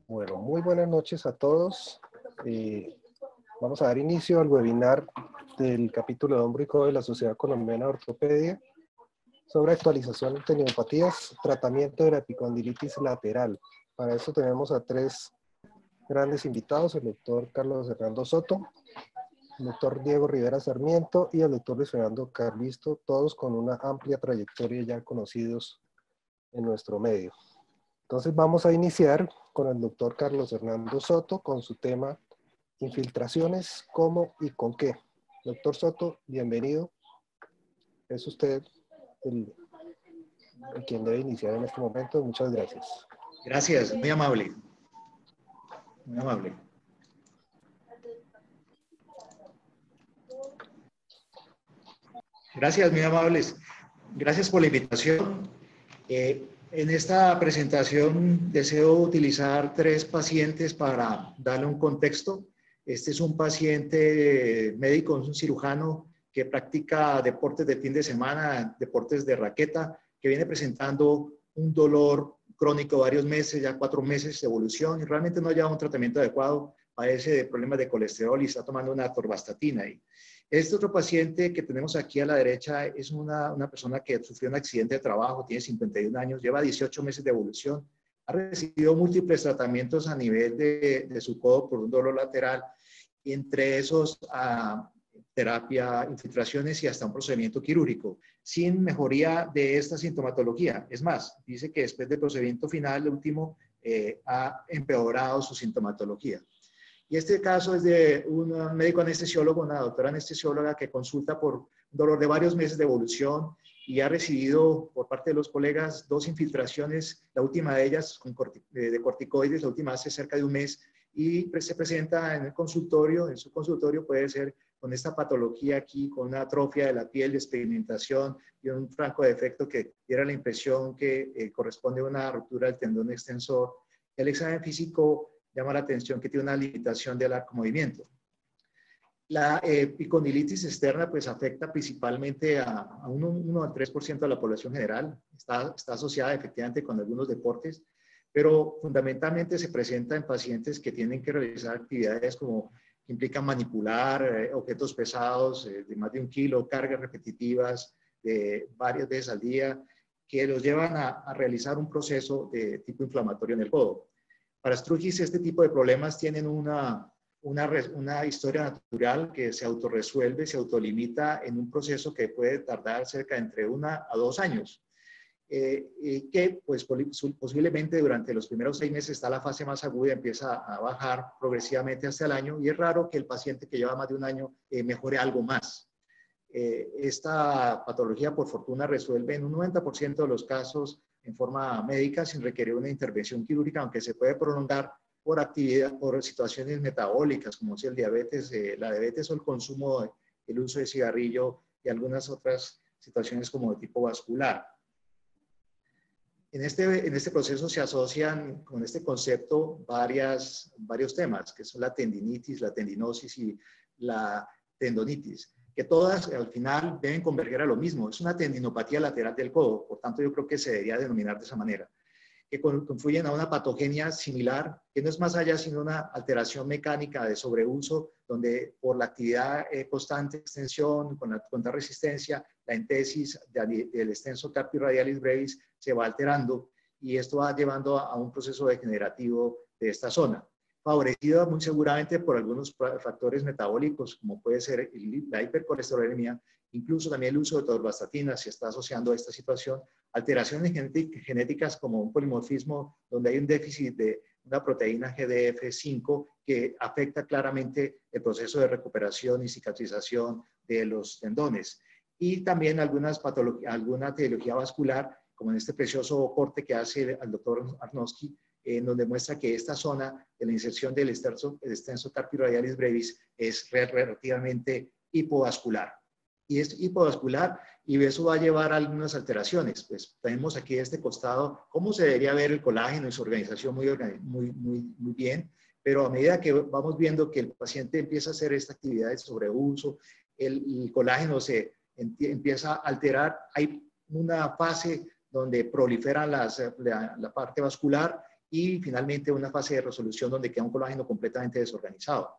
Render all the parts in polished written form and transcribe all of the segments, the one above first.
Bueno, muy buenas noches a todos. Vamos a dar inicio al webinar del capítulo de Hombro y Codo de la Sociedad Colombiana de Ortopedia sobre actualización de tendinopatías, tratamiento de la epicondilitis lateral. Para eso tenemos a tres grandes invitados, el doctor Carlos Hernando Soto, el doctor Diego Rivera Sarmiento y el doctor Luis Fernando Carlisto, todos con una amplia trayectoria ya conocidos en nuestro medio. Entonces vamos a iniciar con el doctor Carlos Hernando Soto con su tema infiltraciones, cómo y con qué. Doctor Soto, bienvenido. Es usted el quien debe iniciar en este momento. Muchas gracias. Gracias, muy amable. Muy amable. Gracias, muy amables. Gracias por la invitación. En esta presentación deseo utilizar tres pacientes para darle un contexto. Este es un paciente médico, es un cirujano que practica deportes de fin de semana, deportes de raqueta, que viene presentando un dolor crónico varios meses, ya 4 meses de evolución, y realmente no ha llevado un tratamiento adecuado, padece de problemas de colesterol y está tomando una atorvastatina. Este otro paciente que tenemos aquí a la derecha es una persona que sufrió un accidente de trabajo, tiene 51 años, lleva 18 meses de evolución, ha recibido múltiples tratamientos a nivel de su codo por un dolor lateral, y entre esos terapia, infiltraciones y hasta un procedimiento quirúrgico, sin mejoría de esta sintomatología. Es más, dice que después del procedimiento final, el último, ha empeorado su sintomatología. Y este caso es de un médico anestesiólogo, una doctora anestesióloga que consulta por dolor de varios meses de evolución y ha recibido por parte de los colegas 2 infiltraciones, la última de ellas de corticoides, la última hace cerca de un mes, y se presenta en el consultorio, en su consultorio puede ser con esta patología aquí, con una atrofia de la piel, despigmentación y un franco defecto que diera la impresión que corresponde a una ruptura del tendón extensor. El examen físico llama la atención que tiene una limitación del arco movimiento. La epicondilitis externa pues afecta principalmente a 1 al 3% de la población general. Está asociada efectivamente con algunos deportes, pero fundamentalmente se presenta en pacientes que tienen que realizar actividades como que implican manipular objetos pesados de más de 1 kilo, cargas repetitivas de varias veces al día, que los llevan a realizar un proceso de tipo inflamatorio en el codo. Para Strugis, este tipo de problemas tienen una historia natural que se autorresuelve, se autolimita en un proceso que puede tardar cerca de entre 1 a 2 años. Que pues, posiblemente durante los primeros 6 meses está la fase más aguda, empieza a bajar progresivamente hasta el año, y es raro que el paciente que lleva más de 1 año mejore algo más. Esta patología, por fortuna, resuelve en un 90% de los casos en forma médica sin requerir una intervención quirúrgica, aunque se puede prolongar por situaciones metabólicas, como es el diabetes, la diabetes o el consumo, el uso de cigarrillo y algunas otras situaciones como de tipo vascular. En este proceso se asocian con este concepto varios temas, que son la tendinitis, la tendinosis y la tendonitis, que todas al final deben converger a lo mismo. Es una tendinopatía lateral del codo, por tanto yo creo que se debería denominar de esa manera, que confluyen a una patogenia similar, que no es más allá sino una alteración mecánica de sobreuso, donde por la actividad constante, extensión, con la contrarresistencia, la entesis del extenso carpio radialis brevis se va alterando, y esto va llevando a un proceso degenerativo de esta zona, favorecida muy seguramente por algunos factores metabólicos, como puede ser la hipercolesterolemia, incluso también el uso de atorvastatina se está asociando a esta situación, alteraciones genéticas como un polimorfismo donde hay un déficit de una proteína GDF5 que afecta claramente el proceso de recuperación y cicatrización de los tendones. Y también alguna etiología vascular, como en este precioso corte que hace el doctor Arnowski, donde muestra que esta zona de la inserción del extensor carpi radialis brevis es relativamente hipovascular. Y es hipovascular y eso va a llevar a algunas alteraciones. Pues tenemos aquí de este costado cómo se debería ver el colágeno y su organización muy bien, pero a medida que vamos viendo que el paciente empieza a hacer esta actividad de sobreuso, el colágeno se empieza a alterar, hay una fase donde proliferan la parte vascular y finalmente una fase de resolución donde queda un colágeno completamente desorganizado.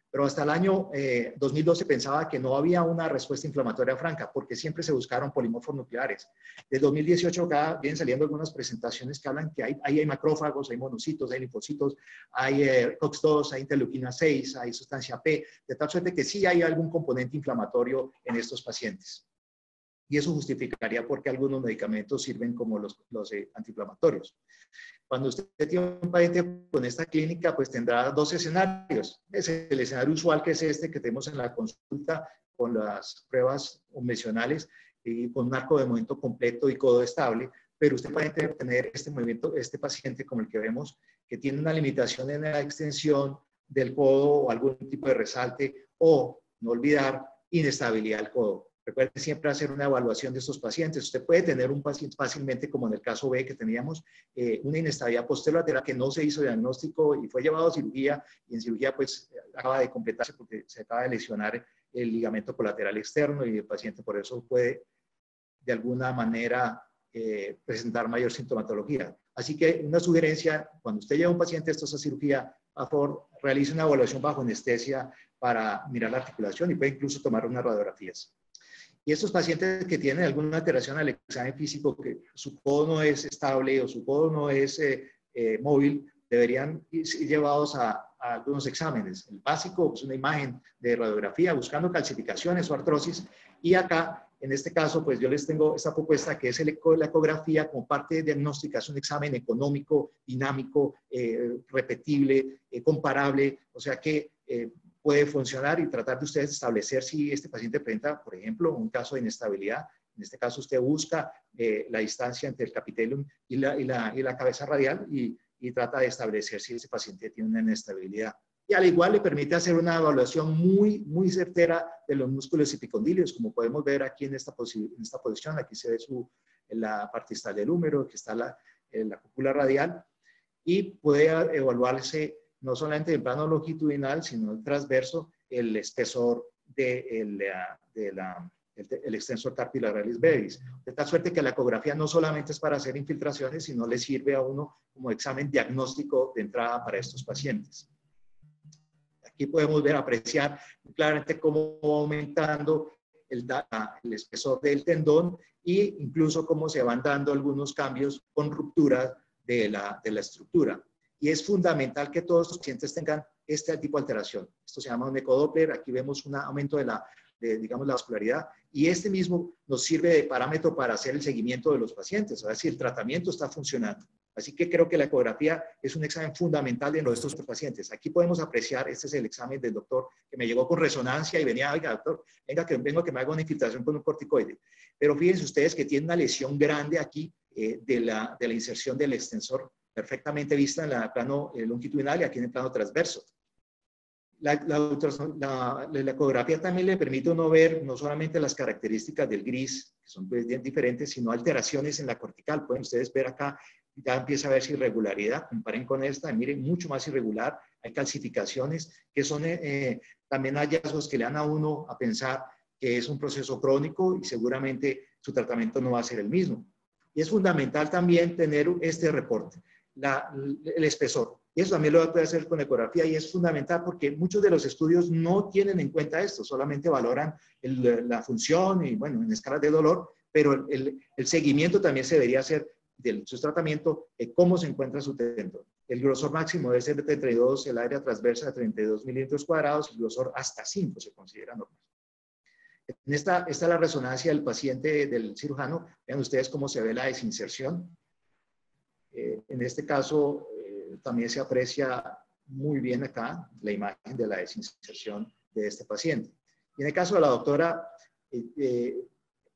Pero hasta el año 2012 pensaba que no había una respuesta inflamatoria franca porque siempre se buscaron polimorfos nucleares. Desde 2018 acá vienen saliendo algunas presentaciones que hablan que hay macrófagos, hay monocitos, hay linfocitos, hay COX-2, hay interleuquina 6, hay sustancia P, de tal suerte que sí hay algún componente inflamatorio en estos pacientes. Y eso justificaría por qué algunos medicamentos sirven como los antiinflamatorios. Cuando usted tiene un paciente con esta clínica, pues tendrá dos escenarios. Es el escenario usual, que es este que tenemos en la consulta con las pruebas convencionales y con un arco de movimiento completo y codo estable, pero usted puede tener este movimiento, este paciente como el que vemos, que tiene una limitación en la extensión del codo o algún tipo de resalte o, no olvidar, inestabilidad del codo. Recuerde siempre hacer una evaluación de estos pacientes. Usted puede tener un paciente fácilmente, como en el caso B que teníamos, una inestabilidad posterolateral que no se hizo diagnóstico y fue llevado a cirugía, y en cirugía pues acaba de completarse porque se acaba de lesionar el ligamento colateral externo y el paciente por eso puede de alguna manera presentar mayor sintomatología. Así que una sugerencia, cuando usted lleva a un paciente a esta cirugía, a favor, realice una evaluación bajo anestesia para mirar la articulación y puede incluso tomar unas radiografías. Y estos pacientes que tienen alguna alteración al examen físico, que su codo no es estable o su codo no es móvil, deberían ir llevados a algunos exámenes. El básico es una imagen de radiografía buscando calcificaciones o artrosis. Y acá, en este caso, pues yo les tengo esta propuesta que es la ecografía como parte diagnóstica. Es un examen económico, dinámico, repetible, comparable. O sea que puede funcionar y tratar de ustedes establecer si este paciente presenta, por ejemplo, un caso de inestabilidad. En este caso, usted busca la distancia entre el capitellum y la cabeza radial y trata de establecer si ese paciente tiene una inestabilidad. Y al igual le permite hacer una evaluación muy certera de los músculos epicondilios, como podemos ver aquí en esta posición. Aquí se ve la parte distal del húmero, aquí está la cúpula radial, y puede evaluarse no solamente en plano longitudinal, sino en transverso, el espesor del extensor carpi radialis brevis. De tal suerte que la ecografía no solamente es para hacer infiltraciones, sino le sirve a uno como examen diagnóstico de entrada para estos pacientes. Aquí podemos ver, apreciar claramente cómo va aumentando el espesor del tendón e incluso cómo se van dando algunos cambios con ruptura de la estructura. Y es fundamental que todos los pacientes tengan este tipo de alteración. Esto se llama un ecodoppler. Aquí vemos un aumento digamos, la vascularidad. Y este mismo nos sirve de parámetro para hacer el seguimiento de los pacientes, a ver si el tratamiento está funcionando. Así que creo que la ecografía es un examen fundamental de estos pacientes. Aquí podemos apreciar, este es el examen del doctor que me llegó con resonancia y venía, oiga, doctor, vengo que me haga una infiltración con un corticoide. Pero fíjense ustedes que tiene una lesión grande aquí de la inserción del extensor, perfectamente vista en el plano longitudinal y aquí en el plano transverso. La ecografía también le permite a uno ver no solamente las características del gris, que son pues bien diferentes, sino alteraciones en la cortical. Pueden ustedes ver acá, ya empieza a verse irregularidad. Comparen con esta, miren, mucho más irregular. Hay calcificaciones que son también hallazgos que le dan a uno a pensar que es un proceso crónico y seguramente su tratamiento no va a ser el mismo. Y es fundamental también tener este reporte, el espesor. Y eso también lo puede hacer con ecografía y es fundamental porque muchos de los estudios no tienen en cuenta esto, solamente valoran la función y, bueno, en escalas de dolor, pero el seguimiento también se debería hacer de su tratamiento, cómo se encuentra su tendón. El grosor máximo debe ser de 32, el área transversa de 32 milímetros cuadrados, el grosor hasta 5 se considera normal. Esta es la resonancia del paciente, del cirujano. Vean ustedes cómo se ve la desinserción. En este caso, también se aprecia muy bien acá la imagen de la desinserción de este paciente. Y en el caso de la doctora,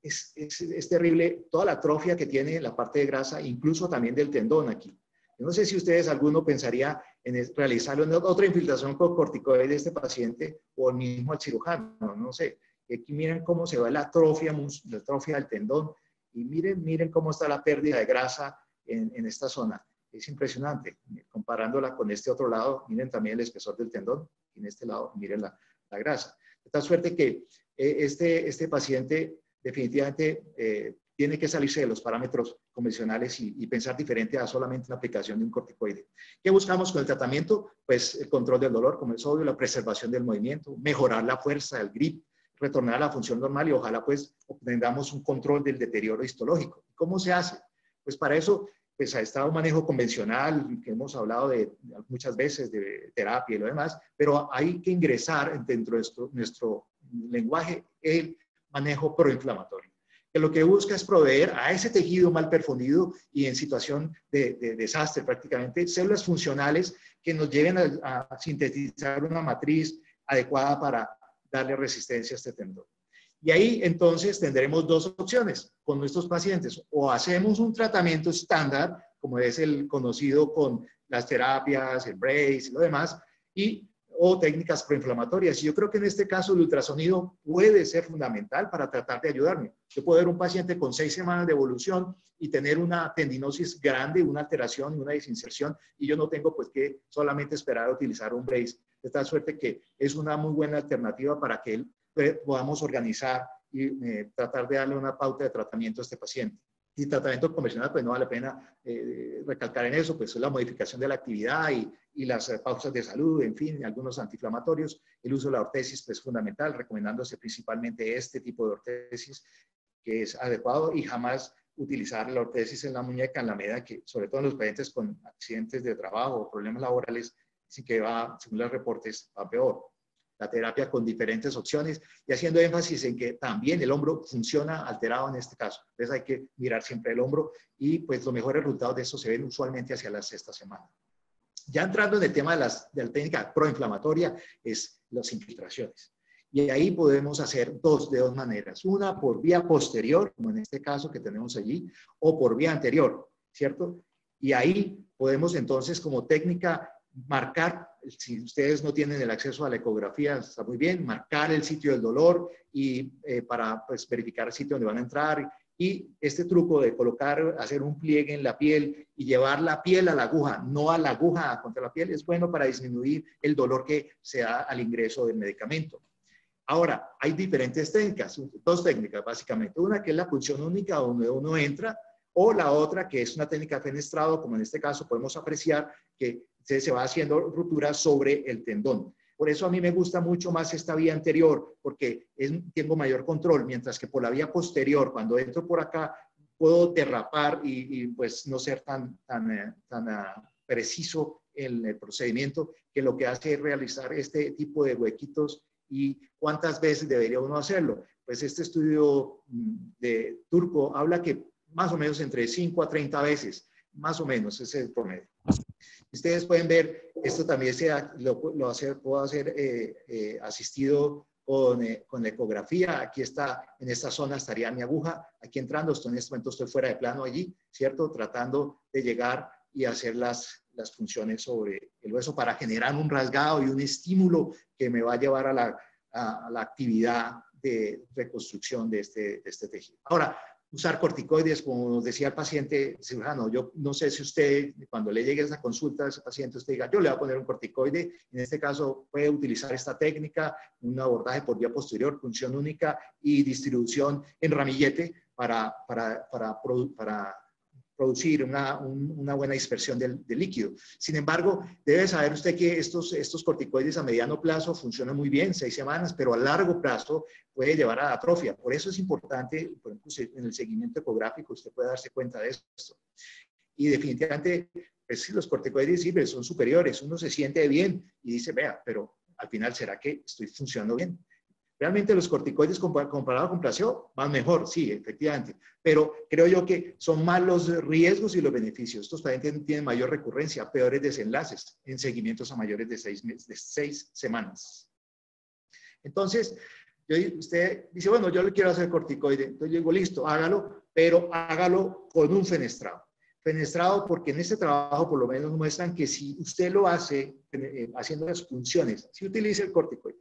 es terrible toda la atrofia que tiene la parte de grasa, incluso también del tendón aquí. Yo no sé si ustedes, alguno pensaría en realizarle otra infiltración con corticoide de este paciente o el mismo al cirujano, no sé. Aquí miren cómo se va la atrofia del tendón y miren cómo está la pérdida de grasa en esta zona. Es impresionante. Comparándola con este otro lado, miren también el espesor del tendón y en este lado miren la grasa. De tal suerte que este paciente definitivamente tiene que salirse de los parámetros convencionales y pensar diferente a solamente una aplicación de un corticoide. ¿Qué buscamos con el tratamiento? Pues el control del dolor, como es obvio, la preservación del movimiento, mejorar la fuerza, el grip, retornar a la función normal y ojalá pues obtengamos un control del deterioro histológico. ¿Cómo se hace? Pues para eso pues ha estado un manejo convencional, que hemos hablado de muchas veces de terapia y lo demás, pero hay que ingresar dentro de nuestro lenguaje el manejo proinflamatorio, que lo que busca es proveer a ese tejido mal perfundido y en situación de desastre prácticamente, células funcionales que nos lleven a sintetizar una matriz adecuada para darle resistencia a este tendón. Y ahí entonces tendremos dos opciones con nuestros pacientes. O hacemos un tratamiento estándar, como es el conocido con las terapias, el brace y lo demás, o técnicas proinflamatorias. Y yo creo que en este caso el ultrasonido puede ser fundamental para tratar de ayudarme. Yo puedo ver un paciente con 6 semanas de evolución y tener una tendinosis grande, una alteración y una desinserción, y yo no tengo pues que solamente esperar a utilizar un brace. De tal suerte que es una muy buena alternativa para que podamos organizar y tratar de darle una pauta de tratamiento a este paciente. Y tratamiento convencional, pues no vale la pena recalcar en eso, pues es la modificación de la actividad y las pausas de salud, en fin, algunos antiinflamatorios. El uso de la ortesis pues, es fundamental, recomendándose principalmente este tipo de ortesis que es adecuado y jamás utilizar la ortesis en la muñeca en la medida que, sobre todo en los pacientes con accidentes de trabajo o problemas laborales, sí que va, según los reportes, va peor. La terapia con diferentes opciones y haciendo énfasis en que también el hombro funciona alterado en este caso. Entonces hay que mirar siempre el hombro y pues los mejores resultados de eso se ven usualmente hacia la 6ª semana. Ya entrando en el tema de la técnica proinflamatoria es las infiltraciones. Y ahí podemos hacer de dos maneras. Una por vía posterior, como en este caso que tenemos allí, o por vía anterior, ¿cierto? Y ahí podemos entonces como técnica marcar, si ustedes no tienen el acceso a la ecografía, está muy bien, marcar el sitio del dolor y para pues, verificar el sitio donde van a entrar. Y este truco de hacer un pliegue en la piel y llevar la piel a la aguja, no a la aguja contra la piel, es bueno para disminuir el dolor que se da al ingreso del medicamento. Ahora, hay diferentes técnicas, dos técnicas básicamente. Una que es la punción única donde uno entra, o la otra que es una técnica fenestrado, como en este caso podemos apreciar que se va haciendo ruptura sobre el tendón. Por eso a mí me gusta mucho más esta vía anterior, porque tengo mayor control, mientras que por la vía posterior, cuando entro por acá, puedo derrapar y pues no ser tan preciso en el procedimiento, que lo que hace es realizar este tipo de huequitos. ¿Y cuántas veces debería uno hacerlo? Pues este estudio de Turco habla que más o menos entre 5 a 30 veces, más o menos, ese es el promedio. Ustedes pueden ver, esto también puedo hacer asistido con ecografía. Aquí está, en esta zona estaría mi aguja, aquí entrando, en este momento estoy fuera de plano allí, ¿cierto? Tratando de llegar y hacer las funciones sobre el hueso para generar un rasgado y un estímulo que me va a llevar a la actividad de reconstrucción de este tejido. Ahora, usar corticoides, como nos decía el paciente cirujano, yo no sé si usted, cuando le llegue esa consulta a ese paciente, usted diga, yo le voy a poner un corticoide, en este caso puede utilizar esta técnica, un abordaje por vía posterior, punción única y distribución en ramillete para producir una buena dispersión del líquido. Sin embargo, debe saber usted que estos corticoides a mediano plazo funcionan muy bien, 6 semanas, pero a largo plazo puede llevar a atrofia. Por eso es importante, por ejemplo, en el seguimiento ecográfico, usted puede darse cuenta de esto. Y definitivamente, pues sí, los corticoides sí, son superiores. Uno se siente bien y dice, vea, pero al final, ¿será que estoy funcionando bien? Realmente los corticoides comparado con placebo van mejor, sí, efectivamente, pero creo yo que son más los riesgos y los beneficios. Estos pacientes tienen mayor recurrencia, peores desenlaces en seguimientos a mayores de 6 semanas. Entonces, usted dice, bueno, yo le quiero hacer corticoide. Entonces yo digo, listo, hágalo, pero hágalo con un fenestrado. Fenestrado porque en este trabajo por lo menos muestran que si usted lo hace haciendo las funciones, si utiliza el corticoide,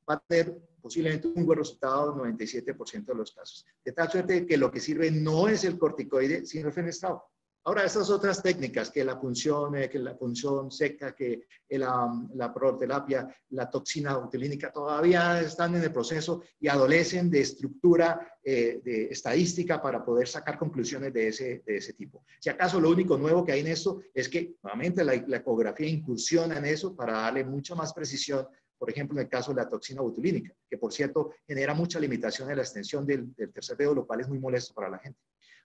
va a tener posiblemente un buen resultado en 97% de los casos. De tal suerte que lo que sirve no es el corticoide, sino el fenestrado. Ahora, estas otras técnicas, que la punción seca, que la proterapia, la toxina botulínica, todavía están en el proceso y adolecen de estructura de estadística para poder sacar conclusiones de ese tipo. Si acaso lo único nuevo que hay en esto es que, nuevamente, la ecografía incursiona en eso para darle mucha más precisión. Por ejemplo, en el caso de la toxina botulínica, que por cierto genera mucha limitación en la extensión del tercer dedo, lo cual es muy molesto para la gente.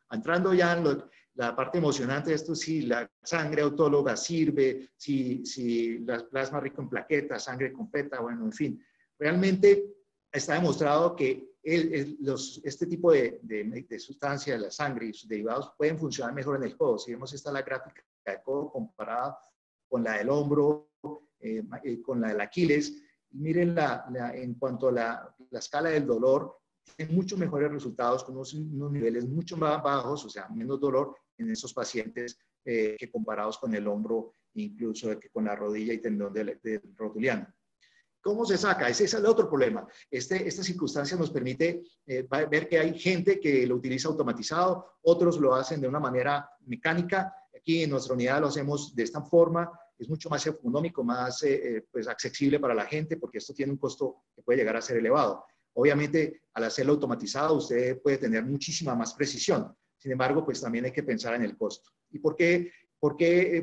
Entrando ya en la parte emocionante de esto, si la sangre autóloga sirve, si la plasma rico en plaquetas, sangre completa, bueno, en fin. Realmente está demostrado que este tipo de sustancia de la sangre y sus derivados pueden funcionar mejor en el codo. Si vemos esta la gráfica del codo comparada con la del hombro, con la del Aquiles, miren en cuanto a la escala del dolor, tienen mucho mejores resultados con unos niveles mucho más bajos, o sea, menos dolor en esos pacientes que comparados con el hombro, incluso que con la rodilla y tendón del rotuliano. ¿Cómo se saca? Ese es el otro problema. Esta circunstancia nos permite ver que hay gente que lo utiliza automatizado, otros lo hacen de una manera mecánica. Aquí en nuestra unidad lo hacemos de esta forma. Es mucho más económico, más pues accesible para la gente, porque esto tiene un costo que puede llegar a ser elevado. Obviamente, al hacerlo automatizado, usted puede tener muchísima más precisión. Sin embargo, pues también hay que pensar en el costo. ¿Y por qué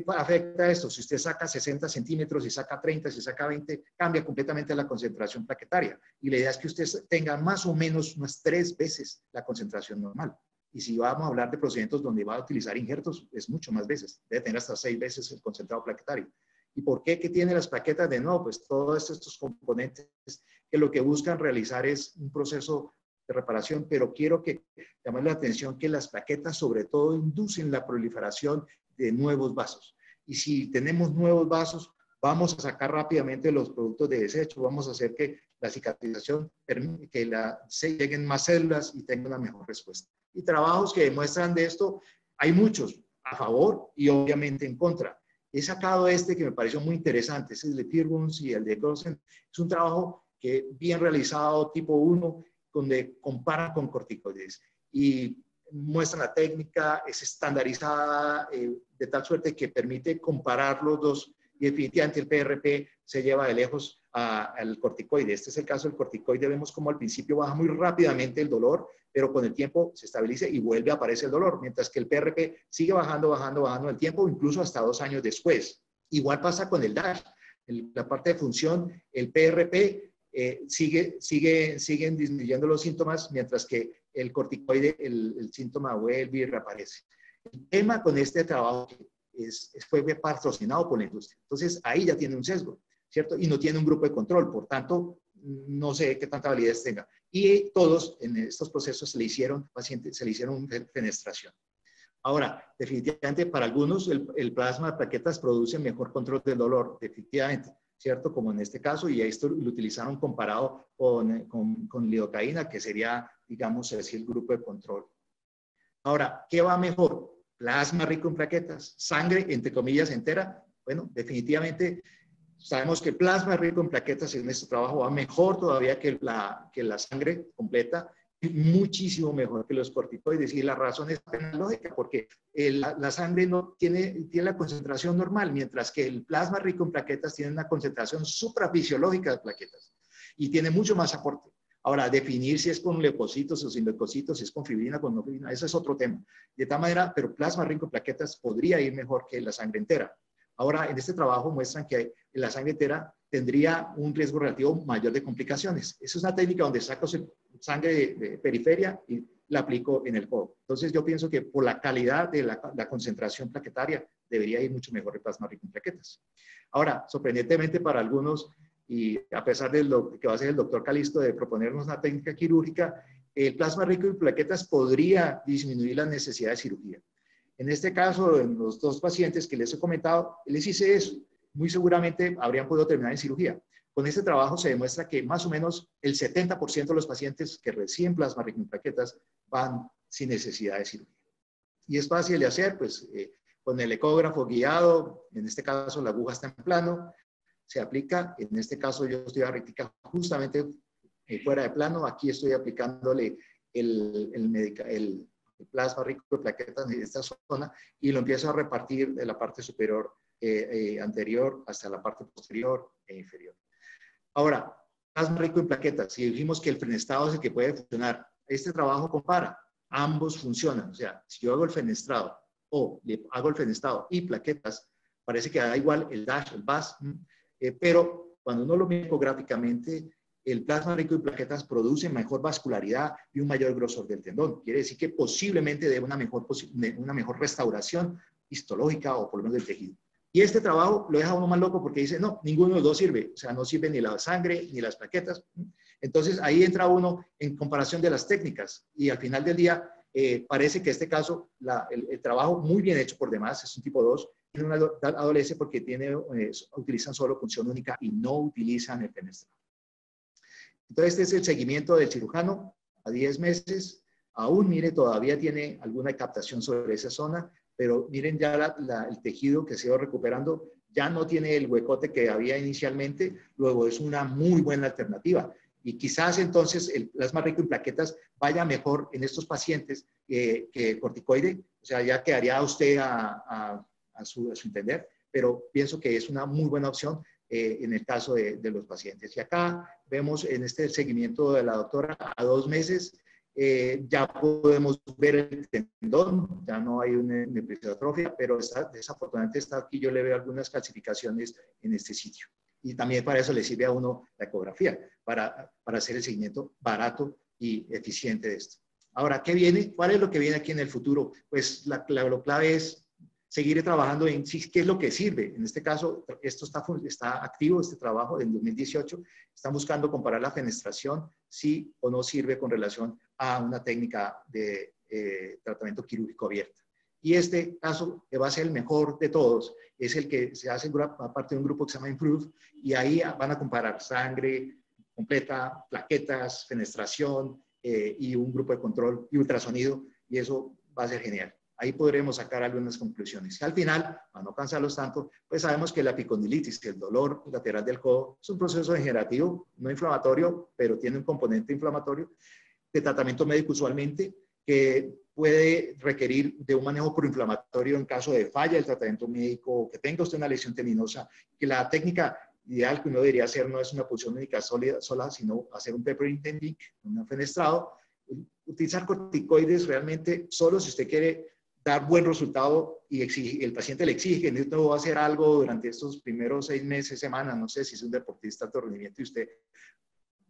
afecta esto? Si usted saca 60 centímetros, si saca 30, si saca 20, cambia completamente la concentración plaquetaria. Y la idea es que usted tenga más o menos unas 3 veces la concentración normal. Y si vamos a hablar de procedimientos donde va a utilizar injertos, es mucho más veces. Debe tener hasta 6 veces el concentrado plaquetario. ¿Y por qué? ¿Qué tiene las plaquetas? De nuevo, pues todos estos componentes que lo que buscan realizar es un proceso de reparación, pero quiero que llamen la atención que las plaquetas sobre todo inducen la proliferación de nuevos vasos. Y si tenemos nuevos vasos, vamos a sacar rápidamente los productos de desecho, vamos a hacer que la cicatrización permite que se lleguen más células y tenga una mejor respuesta. Y trabajos que demuestran de esto, hay muchos a favor y obviamente en contra. He sacado este que me pareció muy interesante, es el de Peerbones y el de Gosen. Es un trabajo que bien realizado, tipo 1, donde comparan con corticoides y muestran la técnica, es estandarizada de tal suerte que permite comparar los dos y definitivamente el PRP se lleva de lejos al corticoide. Este es el caso del corticoide, vemos como al principio baja muy rápidamente el dolor, pero con el tiempo se estabiliza y vuelve a aparecer el dolor, mientras que el PRP sigue bajando el tiempo, incluso hasta 2 años después. Igual pasa con el DASH, la parte de función, el PRP siguen disminuyendo los síntomas, mientras que el corticoide, el síntoma vuelve y reaparece. El tema con este trabajo fue patrocinado por la industria. Entonces, ahí ya tiene un sesgo, ¿cierto? Y no tiene un grupo de control, por tanto, no sé qué tanta validez tenga. Y todos en estos procesos se le hicieron fenestración. Ahora, definitivamente para algunos el plasma de plaquetas produce mejor control del dolor, definitivamente, ¿cierto? Como en este caso, y esto lo utilizaron comparado con lidocaína, que sería, digamos, el grupo de control. Ahora, ¿qué va mejor? Plasma rico en plaquetas, sangre, entre comillas, entera. Bueno, definitivamente sabemos que el plasma rico en plaquetas en este trabajo va mejor todavía que la sangre completa, muchísimo mejor que los corticoides. Y la razón es lógica, porque la sangre no tiene la concentración normal, mientras que el plasma rico en plaquetas tiene una concentración suprafisiológica de plaquetas y tiene mucho más aporte. Ahora, definir si es con leucocitos o sin leucocitos, si es con fibrina, con no fibrina, eso es otro tema. De tal manera, pero plasma rico en plaquetas podría ir mejor que la sangre entera. Ahora, en este trabajo muestran que la sangre entera tendría un riesgo relativo mayor de complicaciones. Esa es una técnica donde saco sangre de periferia y la aplico en el codo. Entonces, yo pienso que por la calidad de la concentración plaquetaria debería ir mucho mejor el plasma rico en plaquetas. Ahora, sorprendentemente para algunos, y a pesar de lo que va a hacer el doctor Calisto de proponernos una técnica quirúrgica, el plasma rico en plaquetas podría disminuir la necesidad de cirugía. En este caso, en los dos pacientes que les he comentado, les hice eso. Muy seguramente habrían podido terminar en cirugía. Con este trabajo se demuestra que más o menos el 70% de los pacientes que reciben plasma rico en plaquetas van sin necesidad de cirugía. Y es fácil de hacer, pues con el ecógrafo guiado, en este caso la aguja está en plano, se aplica, en este caso yo estoy practicando justamente fuera de plano, aquí estoy aplicándole el plasma rico de plaquetas en esta zona y lo empiezo a repartir de la parte superior anterior hasta la parte posterior e inferior. Ahora, plasma rico en plaquetas, si dijimos que el fenestrado es el que puede funcionar, este trabajo compara, ambos funcionan, o sea, si yo hago el fenestrado o le hago el fenestrado y plaquetas, parece que da igual el DASH, el VAS, pero cuando uno lo mira ecográficamente, el plasma rico en plaquetas produce mejor vascularidad y un mayor grosor del tendón. Quiere decir que posiblemente dé una mejor restauración histológica o por lo menos del tejido. Y este trabajo lo deja uno más loco porque dice, no, ninguno de los dos sirve. O sea, no sirve ni la sangre ni las plaquetas. Entonces, ahí entra uno en comparación de las técnicas. Y al final del día, parece que este caso, el trabajo muy bien hecho por demás, es un tipo 2, adolece porque utilizan solo función única y no utilizan el fenestrado. Entonces, este es el seguimiento del cirujano a 10 meses. Aún, mire, todavía tiene alguna captación sobre esa zona, pero miren ya el tejido que se va recuperando, ya no tiene el huecote que había inicialmente, luego es una muy buena alternativa. Y quizás entonces el plasma rico en plaquetas vaya mejor en estos pacientes que el corticoide, o sea, ya quedaría usted a su entender, pero pienso que es una muy buena opción en el caso de los pacientes. Y acá vemos en este seguimiento de la doctora a 2 meses, ya podemos ver el tendón, ya no hay una hipertrofia, pero desafortunadamente está aquí, yo le veo algunas calcificaciones en este sitio. Y también para eso le sirve a uno la ecografía, para hacer el seguimiento barato y eficiente de esto. Ahora, ¿qué viene? ¿Cuál es lo que viene aquí en el futuro? Pues lo clave es seguir trabajando en qué es lo que sirve. En este caso, esto está activo, este trabajo en 2018. Están buscando comparar la fenestración, si o no sirve con relación a una técnica de tratamiento quirúrgico abierto. Y este caso, que va a ser el mejor de todos, es el que se hace a parte de un grupo que se llama Improve, y ahí van a comparar sangre completa, plaquetas, fenestración y un grupo de control y ultrasonido, y eso va a ser genial. Ahí podremos sacar algunas conclusiones. Y al final, para no cansarlos tanto, pues sabemos que la epicondilitis, el dolor lateral del codo, es un proceso degenerativo, no inflamatorio, pero tiene un componente inflamatorio, de tratamiento médico usualmente, que puede requerir de un manejo proinflamatorio en caso de falla del tratamiento médico, que tenga usted una lesión tendinosa, que la técnica ideal que uno debería hacer no es una punción única sola, sino hacer un peppermint technique, un fenestrado, utilizar corticoides realmente solo si usted quiere dar buen resultado y el paciente le exige que necesito hacer algo durante estos primeros 6 meses, semanas, no sé si es un deportista de alto rendimiento y usted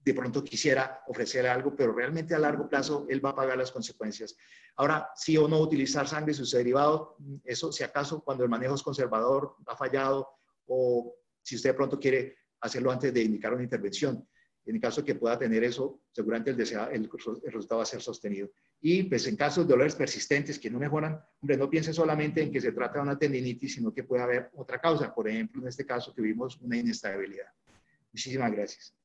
de pronto quisiera ofrecerle algo, pero realmente a largo plazo él va a pagar las consecuencias. Ahora, sí o no utilizar sangre y sus derivados, eso si acaso cuando el manejo es conservador, ha fallado, o si usted de pronto quiere hacerlo antes de indicar una intervención. En el caso que pueda tener eso, seguramente el resultado va a ser sostenido. Y pues en casos de dolores persistentes que no mejoran, hombre, no piense solamente en que se trata de una tendinitis, sino que puede haber otra causa. Por ejemplo, en este caso tuvimos una inestabilidad. Muchísimas gracias.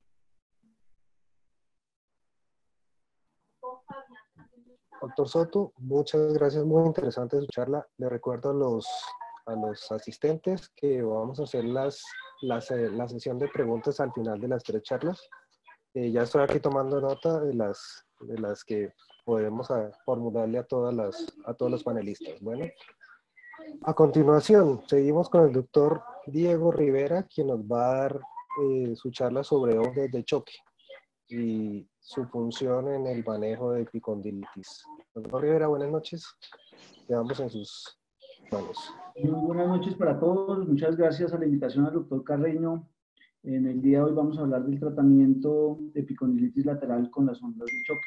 Doctor Soto, muchas gracias, muy interesante su charla. Le recuerdo a los asistentes que vamos a hacer la sesión de preguntas al final de las 3 charlas. Ya estoy aquí tomando nota de las que podemos formularle a todos los panelistas. Bueno, a continuación, seguimos con el doctor Diego Rivera, quien nos va a dar su charla sobre ondas de choque y su función en el manejo de epicondilitis. Doctor Rivera, buenas noches. Quedamos en sus manos. Muy buenas noches para todos. Muchas gracias a la invitación al doctor Carreño. En el día de hoy vamos a hablar del tratamiento de epicondilitis lateral con las ondas de choque.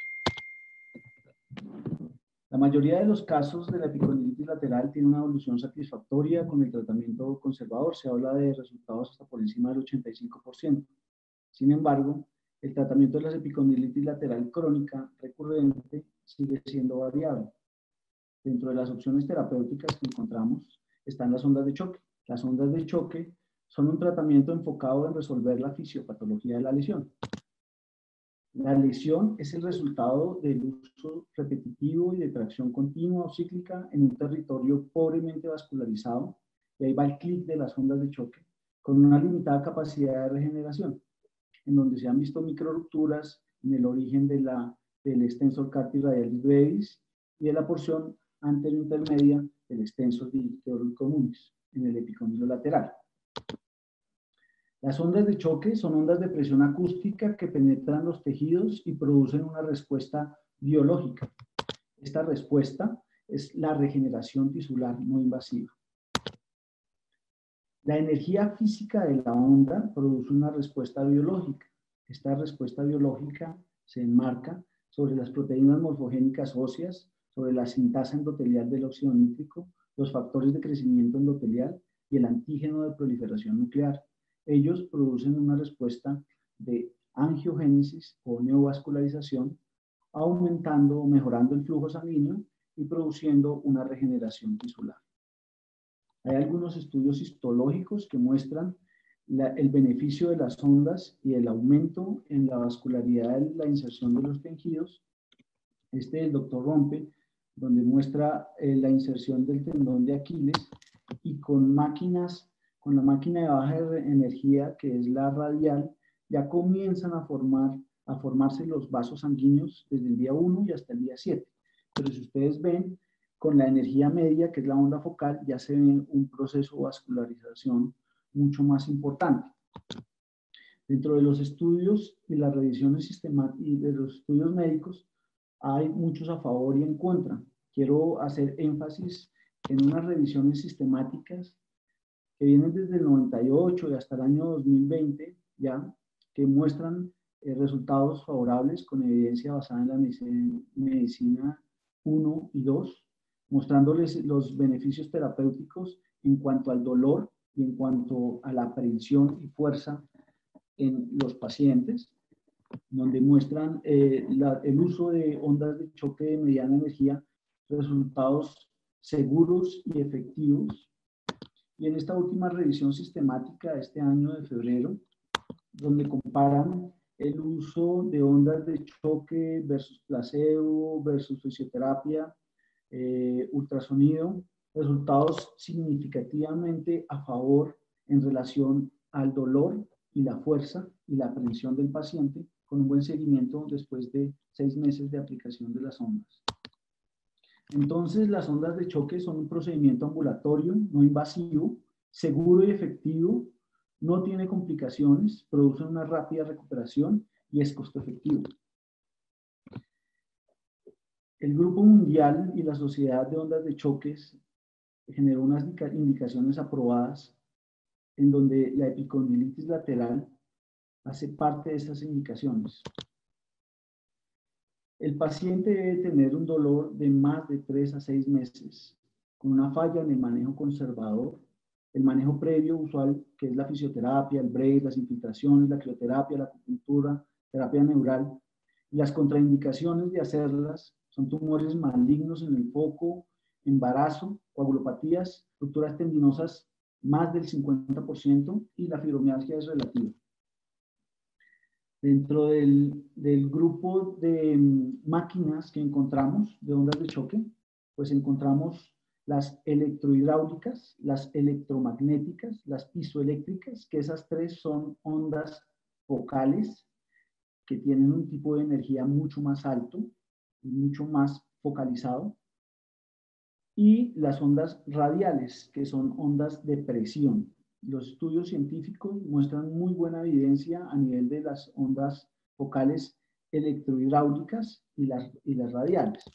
La mayoría de los casos de la epicondilitis lateral tiene una evolución satisfactoria con el tratamiento conservador. Se habla de resultados hasta por encima del 85%. Sin embargo, el tratamiento de la epicondilitis lateral crónica recurrente sigue siendo variable. Dentro de las opciones terapéuticas que encontramos están las ondas de choque. Las ondas de choque son un tratamiento enfocado en resolver la fisiopatología de la lesión. La lesión es el resultado del uso repetitivo y de tracción continua o cíclica en un territorio pobremente vascularizado, y ahí va el clic de las ondas de choque, con una limitada capacidad de regeneración, en donde se han visto microrupturas en el origen del extensor carpi radialis brevis y de la porción anterointermedia del extensor digitorum communis, en el epicóndilo lateral. Las ondas de choque son ondas de presión acústica que penetran los tejidos y producen una respuesta biológica. Esta respuesta es la regeneración tisular no invasiva. La energía física de la onda produce una respuesta biológica. Esta respuesta biológica se enmarca sobre las proteínas morfogénicas óseas, sobre la sintasa endotelial del óxido nítrico, los factores de crecimiento endotelial y el antígeno de proliferación nuclear. Ellos producen una respuesta de angiogénesis o neovascularización, aumentando o mejorando el flujo sanguíneo y produciendo una regeneración tisular. Hay algunos estudios histológicos que muestran el beneficio de las ondas y el aumento en la vascularidad de la inserción de los tejidos. Este del doctor Rompe, donde muestra la inserción del tendón de Aquiles y con la máquina de baja energía, que es la radial, ya comienzan a formarse los vasos sanguíneos desde el día 1 y hasta el día 7. Pero si ustedes ven, con la energía media, que es la onda focal, ya se ve un proceso de vascularización mucho más importante. Dentro de los estudios y las revisiones sistemáticas y de los estudios médicos, hay muchos a favor y en contra. Quiero hacer énfasis en unas revisiones sistemáticas que vienen desde el 98 y hasta el año 2020, ya, que muestran resultados favorables con evidencia basada en la medicina 1 y 2, mostrándoles los beneficios terapéuticos en cuanto al dolor y en cuanto a la aprehensión y fuerza en los pacientes, donde muestran el uso de ondas de choque de mediana energía, resultados seguros y efectivos. Y en esta última revisión sistemática de este año de febrero, donde comparan el uso de ondas de choque versus placebo, versus fisioterapia, ultrasonido, resultados significativamente a favor en relación al dolor y la fuerza y la aprehensión del paciente, con un buen seguimiento después de 6 meses de aplicación de las ondas. Entonces, las ondas de choque son un procedimiento ambulatorio, no invasivo, seguro y efectivo, no tiene complicaciones, produce una rápida recuperación y es costo efectivo. El Grupo Mundial y la Sociedad de Ondas de Choques generó unas indicaciones aprobadas en donde la epicondilitis lateral hace parte de esas indicaciones. El paciente debe tener un dolor de más de 3 a 6 meses, con una falla en el manejo conservador, el manejo previo usual, que es la fisioterapia, el brace, las infiltraciones, la crioterapia, la acupuntura, terapia neural. Y las contraindicaciones de hacerlas son tumores malignos en el foco, embarazo, coagulopatías, rupturas tendinosas más del 50% y la fibromialgia es relativa. Dentro del grupo de máquinas que encontramos, de ondas de choque, pues encontramos las electrohidráulicas, las electromagnéticas, las piezoeléctricas, que esas 3 son ondas focales que tienen un tipo de energía mucho más alto y mucho más focalizado. Y las ondas radiales, que son ondas de presión. Los estudios científicos muestran muy buena evidencia a nivel de las ondas focales electrohidráulicas y las radiales.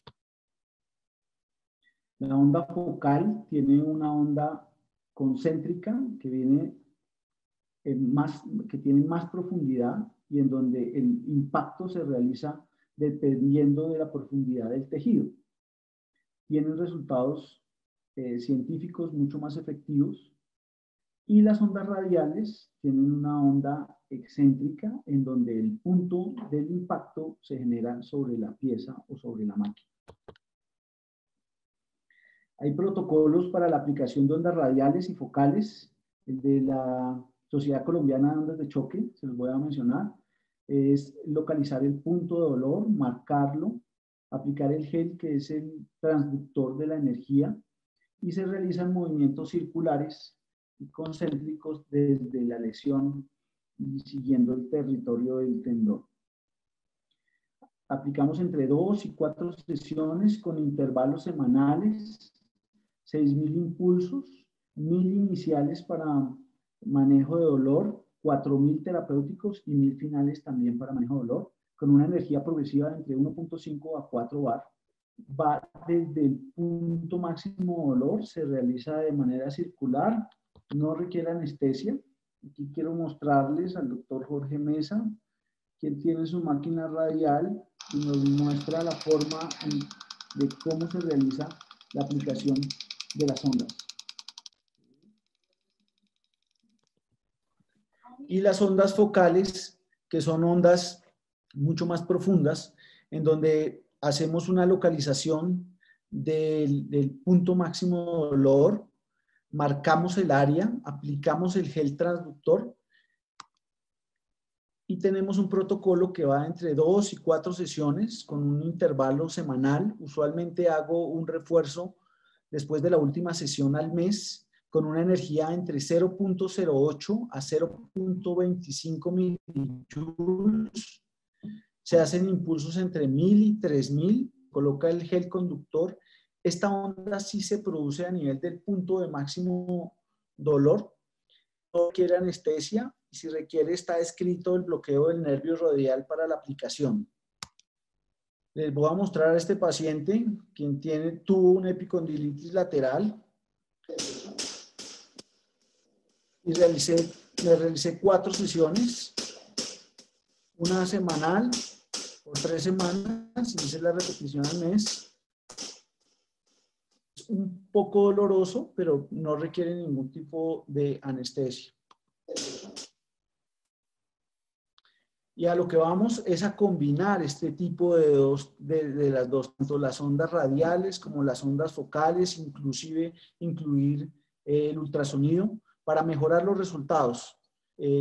La onda focal tiene una onda concéntrica que tiene más profundidad y en donde el impacto se realiza dependiendo de la profundidad del tejido. Tienen resultados científicos mucho más efectivos. Y las ondas radiales tienen una onda excéntrica en donde el punto del impacto se genera sobre la pieza o sobre la máquina. Hay protocolos para la aplicación de ondas radiales y focales. El de la Sociedad Colombiana de Ondas de Choque, se los voy a mencionar, es localizar el punto de dolor, marcarlo, aplicar el gel, que es el transductor de la energía, y se realizan movimientos circulares y concéntricos desde la lesión y siguiendo el territorio del tendón. Aplicamos entre 2 y 4 sesiones con intervalos semanales, 6.000 impulsos, 1.000 iniciales para manejo de dolor, 4.000 terapéuticos y 1.000 finales también para manejo de dolor, con una energía progresiva de entre 1.5 a 4 bar. Va desde el punto máximo de dolor, se realiza de manera circular, no requiere anestesia. Aquí quiero mostrarles al doctor Jorge Mesa, quien tiene su máquina radial y nos muestra la forma de cómo se realiza la aplicación de las ondas. Y las ondas focales, que son ondas mucho más profundas, en donde hacemos una localización del punto máximo de dolor, marcamos el área, aplicamos el gel transductor y tenemos un protocolo que va entre 2 y 4 sesiones con un intervalo semanal. Usualmente hago un refuerzo después de la última sesión al mes con una energía entre 0.08 a 0.25 milijoules. Se hacen impulsos entre 1.000 y 3.000, coloca el gel conductor. Esta onda sí se produce a nivel del punto de máximo dolor. No requiere anestesia y si requiere está escrito el bloqueo del nervio radial para la aplicación. Les voy a mostrar a este paciente, quien tuvo una epicondilitis lateral. Y le realicé 4 sesiones, una semanal por 3 semanas, y hice la repetición al mes. Es un poco doloroso, pero no requiere ningún tipo de anestesia. Y a lo que vamos es a combinar este tipo de las dos, tanto las ondas radiales como las ondas focales, inclusive incluir el ultrasonido para mejorar los resultados.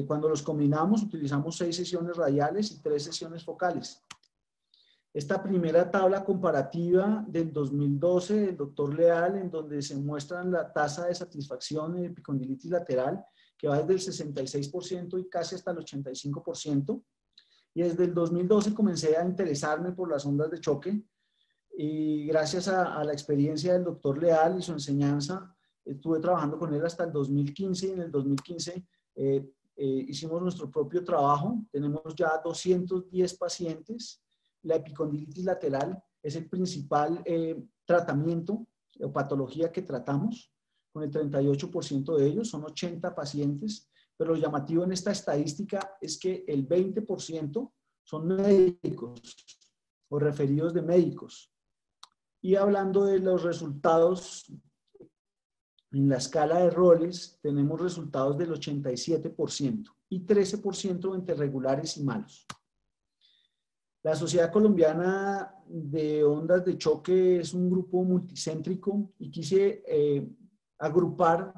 Cuando los combinamos utilizamos 6 sesiones radiales y 3 sesiones focales. Esta primera tabla comparativa del 2012 del doctor Leal, en donde se muestran la tasa de satisfacción en epicondilitis lateral, que va desde el 66% y casi hasta el 85%. Y desde el 2012 comencé a interesarme por las ondas de choque y gracias a la experiencia del doctor Leal y su enseñanza, estuve trabajando con él hasta el 2015 y en el 2015 hicimos nuestro propio trabajo. Tenemos ya 210 pacientes. La epicondilitis lateral es el principal tratamiento o patología que tratamos, con el 38% de ellos, son 80 pacientes. Pero lo llamativo en esta estadística es que el 20% son médicos o referidos de médicos. Y hablando de los resultados, en la escala de roles tenemos resultados del 87% y 13% entre regulares y malos. La Sociedad Colombiana de Ondas de Choque es un grupo multicéntrico y quise agrupar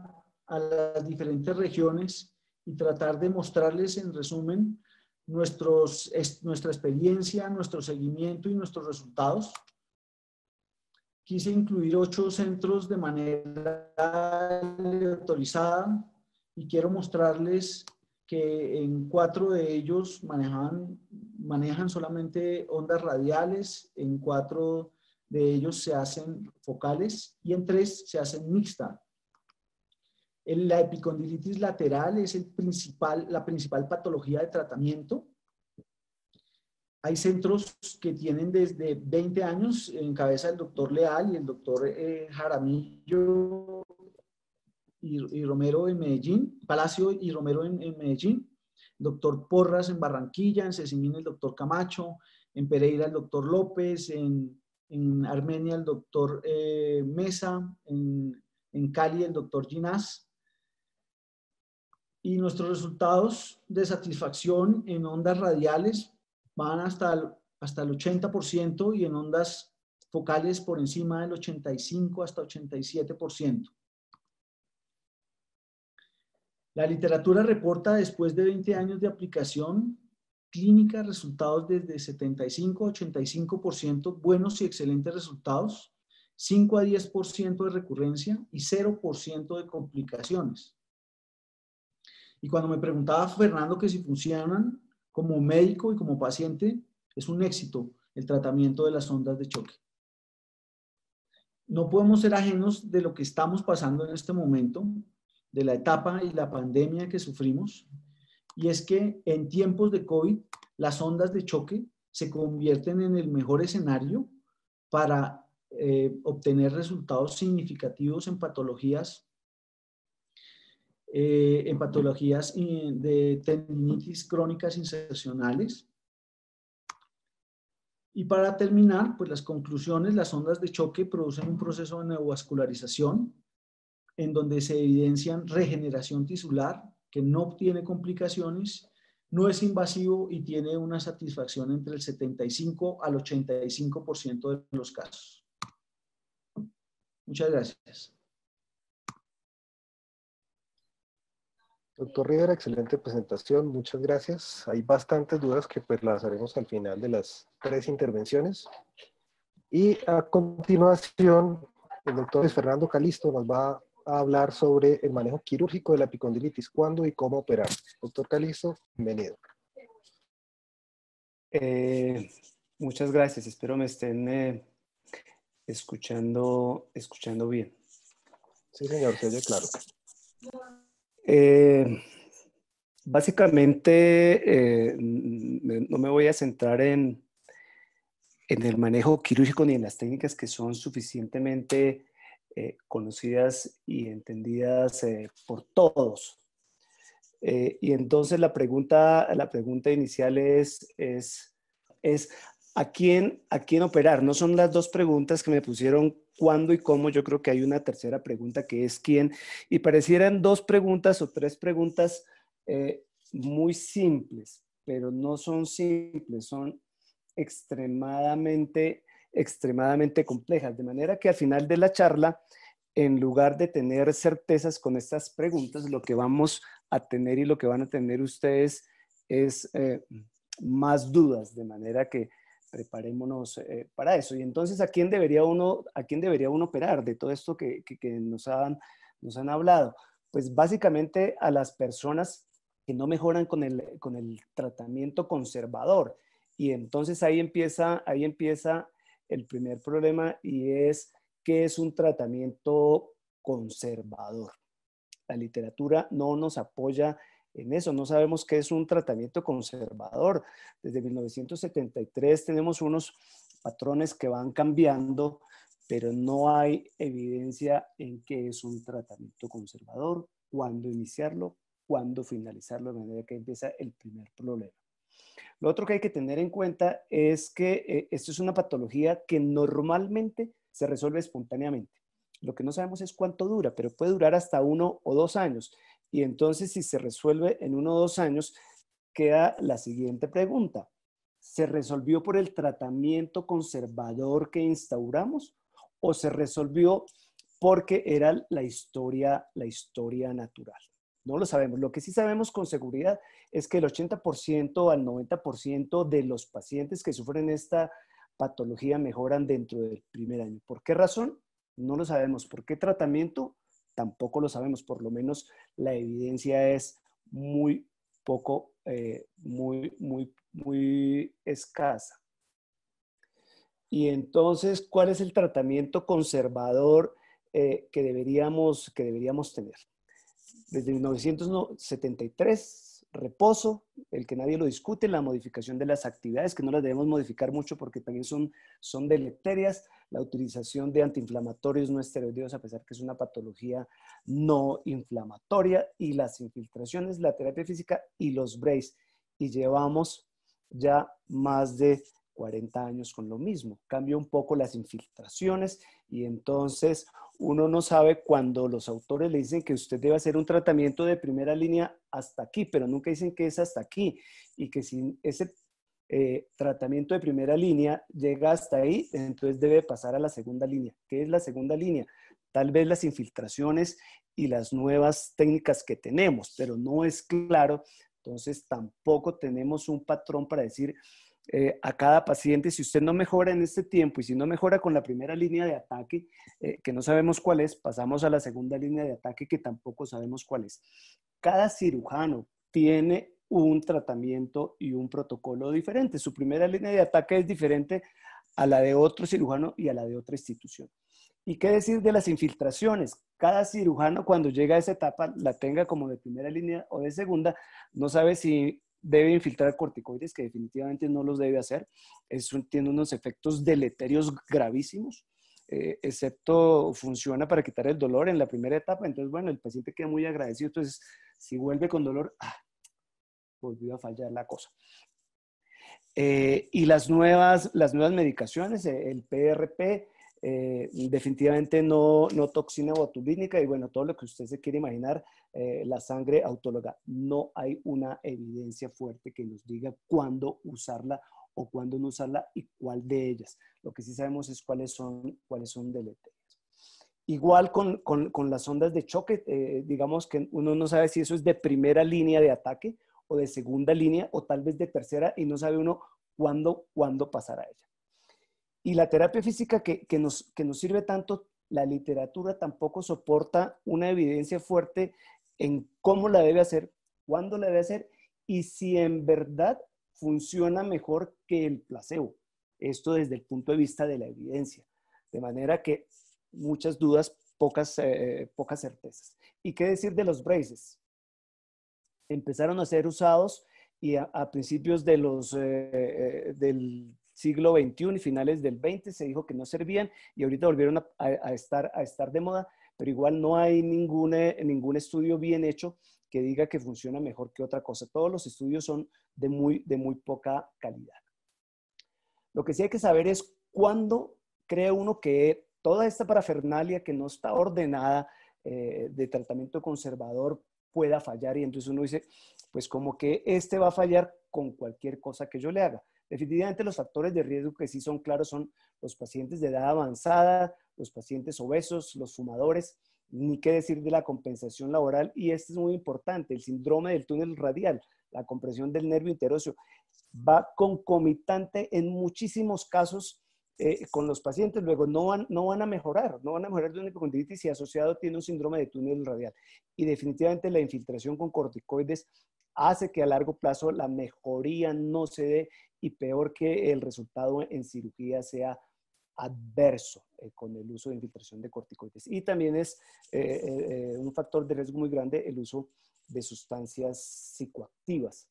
a las diferentes regiones y tratar de mostrarles en resumen nuestra experiencia, nuestro seguimiento y nuestros resultados. Quise incluir 8 centros de manera autorizada y quiero mostrarles que en 4 de ellos manejan solamente ondas radiales, en 4 de ellos se hacen focales y en 3 se hacen mixtas. La epicondilitis lateral es la principal patología de tratamiento. Hay centros que tienen desde 20 años en cabeza del doctor Leal y el doctor Jaramillo y Romero en Medellín, Palacio y Romero en Medellín, doctor Porras en Barranquilla, en Cecimín el doctor Camacho, en Pereira el doctor López, en Armenia el doctor Mesa, en Cali el doctor Ginás. Y nuestros resultados de satisfacción en ondas radiales van hasta el 80% y en ondas focales por encima del 85 hasta 87%. La literatura reporta después de 20 años de aplicación clínica resultados desde 75 a 85% buenos y excelentes resultados, 5 a 10% de recurrencia y 0% de complicaciones. Y cuando me preguntaba Fernando que si funcionan como médico y como paciente, es un éxito el tratamiento de las ondas de choque. No podemos ser ajenos de lo que estamos pasando en este momento, de la etapa y la pandemia que sufrimos, y es que en tiempos de COVID, las ondas de choque se convierten en el mejor escenario para obtener resultados significativos en patologías de tendinitis crónicas insercionales. Y para terminar, pues las conclusiones, las ondas de choque producen un proceso de neovascularización en donde se evidencian regeneración tisular que no tiene complicaciones, no es invasivo y tiene una satisfacción entre el 75 al 85% de los casos. Muchas gracias. Doctor Rivera, excelente presentación, muchas gracias. Hay bastantes dudas que pues las haremos al final de las 3 intervenciones. Y a continuación, el doctor Luis Fernando Calisto nos va a hablar sobre el manejo quirúrgico de la epicondilitis, cuándo y cómo operar. Doctor Calisto, bienvenido. Muchas gracias, espero me estén escuchando bien. Sí, señor, se oye claro. Básicamente, no me voy a centrar en el manejo quirúrgico ni en las técnicas que son suficientemente conocidas y entendidas por todos. Y entonces la pregunta inicial es ¿a quién operar? No son las 2 preguntas que me pusieron cuándo y cómo. Yo creo que hay una tercera pregunta que es quién. Y parecieran 2 preguntas o 3 preguntas muy simples, pero no son simples, son extremadamente complejas. De manera que al final de la charla, en lugar de tener certezas con estas preguntas, lo que vamos a tener y lo que van a tener ustedes es más dudas, de manera que preparémonos para eso. Y entonces, ¿a quién debería uno operar de todo esto que nos han hablado? Pues básicamente a las personas que no mejoran con el tratamiento conservador. Y entonces ahí empieza el primer problema, y es ¿qué es un tratamiento conservador? La literatura no nos apoya en eso, no sabemos qué es un tratamiento conservador. Desde 1973 tenemos unos patrones que van cambiando, pero no hay evidencia en qué es un tratamiento conservador, cuándo iniciarlo, cuándo finalizarlo, de manera que empieza el primer problema. Lo otro que hay que tener en cuenta es que esto es una patología que normalmente se resuelve espontáneamente. Lo que no sabemos es cuánto dura, pero puede durar hasta 1 o 2 años. Y entonces, si se resuelve en 1 o 2 años, queda la siguiente pregunta. ¿Se resolvió por el tratamiento conservador que instauramos o se resolvió porque era la historia natural? No lo sabemos. Lo que sí sabemos con seguridad es que el 80% al 90% de los pacientes que sufren esta patología mejoran dentro del primer año. ¿Por qué razón? No lo sabemos. ¿Por qué tratamiento? Tampoco lo sabemos. Por lo menos la evidencia es muy poco, muy escasa. Y entonces, ¿cuál es el tratamiento conservador que deberíamos tener? Desde 1973, reposo, el que nadie lo discute, la modificación de las actividades, que no las debemos modificar mucho porque también son deleterias, la utilización de antiinflamatorios no esteroideos, a pesar que es una patología no inflamatoria, y las infiltraciones, la terapia física y los brace. Y llevamos ya más de 40 años con lo mismo. Cambia un poco las infiltraciones y entonces uno no sabe cuando los autores le dicen que usted debe hacer un tratamiento de primera línea hasta aquí, pero nunca dicen que es hasta aquí y que si ese tratamiento de primera línea llega hasta ahí, entonces debe pasar a la segunda línea. ¿Qué es la segunda línea? Tal vez las infiltraciones y las nuevas técnicas que tenemos, pero no es claro. Entonces tampoco tenemos un patrón para decir a cada paciente, si usted no mejora en este tiempo y si no mejora con la primera línea de ataque, que no sabemos cuál es, pasamos a la segunda línea de ataque que tampoco sabemos cuál es. Cada cirujano tiene un tratamiento y un protocolo diferente. Su primera línea de ataque es diferente a la de otro cirujano y a la de otra institución. ¿Y qué decir de las infiltraciones? Cada cirujano cuando llega a esa etapa, la tenga como de primera línea o de segunda, no sabe si debe infiltrar corticoides, que definitivamente no los debe hacer. Tiene unos efectos deleterios gravísimos, excepto funciona para quitar el dolor en la primera etapa. Entonces, bueno, el paciente queda muy agradecido. Entonces, si vuelve con dolor, volvió a fallar la cosa. Y las nuevas medicaciones, el PRP, definitivamente no toxina botulínica y bueno, todo lo que usted se quiere imaginar, la sangre autóloga. No hay una evidencia fuerte que nos diga cuándo usarla o cuándo no usarla y cuál de ellas. Lo que sí sabemos es cuáles son deleterias. Igual con las ondas de choque, digamos que uno no sabe si eso es de primera línea de ataque o de segunda línea o tal vez de tercera y no sabe uno cuándo pasar a ella. Y la terapia física que nos sirve tanto, la literatura tampoco soporta una evidencia fuerte en cómo la debe hacer, cuándo la debe hacer y si en verdad funciona mejor que el placebo. Esto desde el punto de vista de la evidencia. De manera que muchas dudas, pocas certezas. ¿Y qué decir de los braces? Empezaron a ser usados y a principios de del siglo XXI y finales del XX se dijo que no servían y ahorita volvieron a estar de moda, pero igual no hay ningún estudio bien hecho que diga que funciona mejor que otra cosa. Todos los estudios son de muy poca calidad. Lo que sí hay que saber es cuándo cree uno que toda esta parafernalia que no está ordenada de tratamiento conservador pueda fallar y entonces uno dice, pues como que este va a fallar con cualquier cosa que yo le haga. Definitivamente los factores de riesgo que sí son claros son los pacientes de edad avanzada, los pacientes obesos, los fumadores, ni qué decir de la compensación laboral y este es muy importante, el síndrome del túnel radial, la compresión del nervio interóseo, va concomitante en muchísimos casos con los pacientes, luego no van a mejorar de una hipocondritis si asociado tiene un síndrome de túnel radial. Y definitivamente la infiltración con corticoides hace que a largo plazo la mejoría no se dé y peor que el resultado en cirugía sea adverso con el uso de infiltración de corticoides. Y también es un factor de riesgo muy grande el uso de sustancias psicoactivas.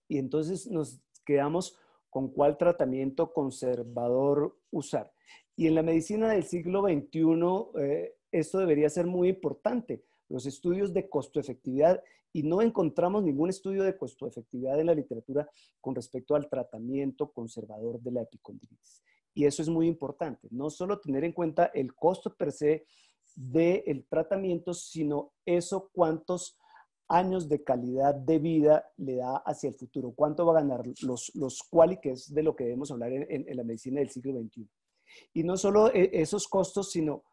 Y entonces nos quedamos con cuál tratamiento conservador usar. Y en la medicina del siglo XXI, esto debería ser muy importante. Los estudios de costo-efectividad, y no encontramos ningún estudio de costo-efectividad en la literatura con respecto al tratamiento conservador de la epicondilitis. Y eso es muy importante. No solo tener en cuenta el costo per se del tratamiento, sino eso cuántos años de calidad de vida le da hacia el futuro. ¿Cuánto va a ganar los quali, que es de lo que debemos hablar en la medicina del siglo XXI? Y no solo esos costos, sino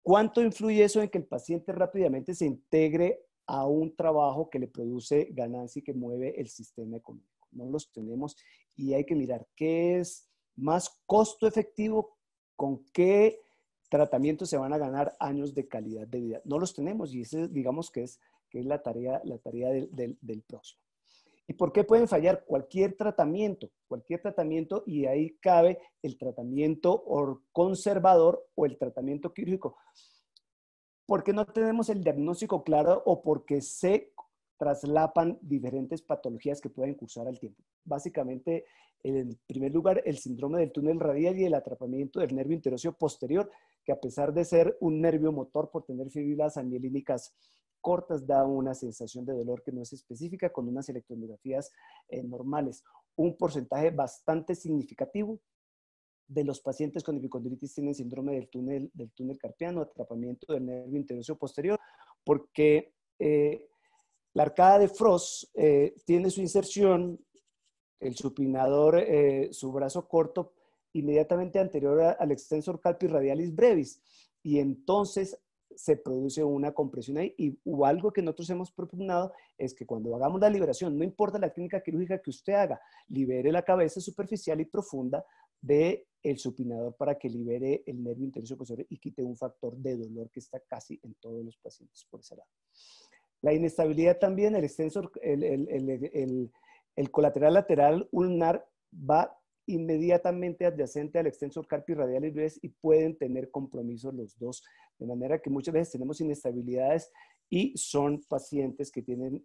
cuánto influye eso en que el paciente rápidamente se integre a un trabajo que le produce ganancia y que mueve el sistema económico. No los tenemos y hay que mirar qué es más costo efectivo, con qué tratamiento se van a ganar años de calidad de vida. No los tenemos y ese, digamos que es la tarea del próximo. ¿Y por qué pueden fallar? Cualquier tratamiento y ahí cabe el tratamiento conservador o el tratamiento quirúrgico. Porque no tenemos el diagnóstico claro o porque se traslapan diferentes patologías que pueden cursar al tiempo. Básicamente, en primer lugar, el síndrome del túnel radial y el atrapamiento del nervio interóseo posterior, que a pesar de ser un nervio motor por tener fibras amielínicas cortas da una sensación de dolor que no es específica con unas electromiografías normales. Un porcentaje bastante significativo de los pacientes con epicondilitis tienen síndrome del túnel carpiano, atrapamiento del nervio interoseo posterior, porque la arcada de Frost tiene su inserción, el supinador, su brazo corto, inmediatamente anterior al extensor carpi radialis brevis, y entonces se produce una compresión ahí, y algo que nosotros hemos propugnado es que cuando hagamos la liberación, no importa la técnica quirúrgica que usted haga, libere la cabeza superficial y profunda del supinador para que libere el nervio interoseo posterior y quite un factor de dolor que está casi en todos los pacientes por ese lado. La inestabilidad también, el extensor, el colateral lateral ulnar va inmediatamente adyacente al extensor carpi radialis brevis y pueden tener compromiso los dos, de manera que muchas veces tenemos inestabilidades y son pacientes que tienen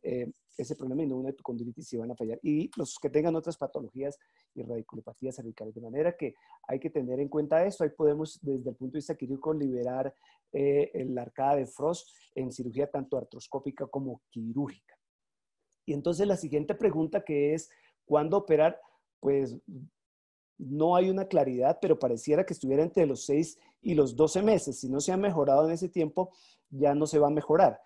ese problema y no una epicondilitis y van a fallar. Y los que tengan otras patologías y radiculopatías cervicales, de manera que hay que tener en cuenta esto. Ahí podemos, desde el punto de vista quirúrgico, liberar la arcada de Frost en cirugía tanto artroscópica como quirúrgica. Y entonces la siguiente pregunta, que es ¿cuándo operar? Pues no hay una claridad, pero pareciera que estuviera entre los 6 y los 12 meses. Si no se ha mejorado en ese tiempo, ya no se va a mejorar.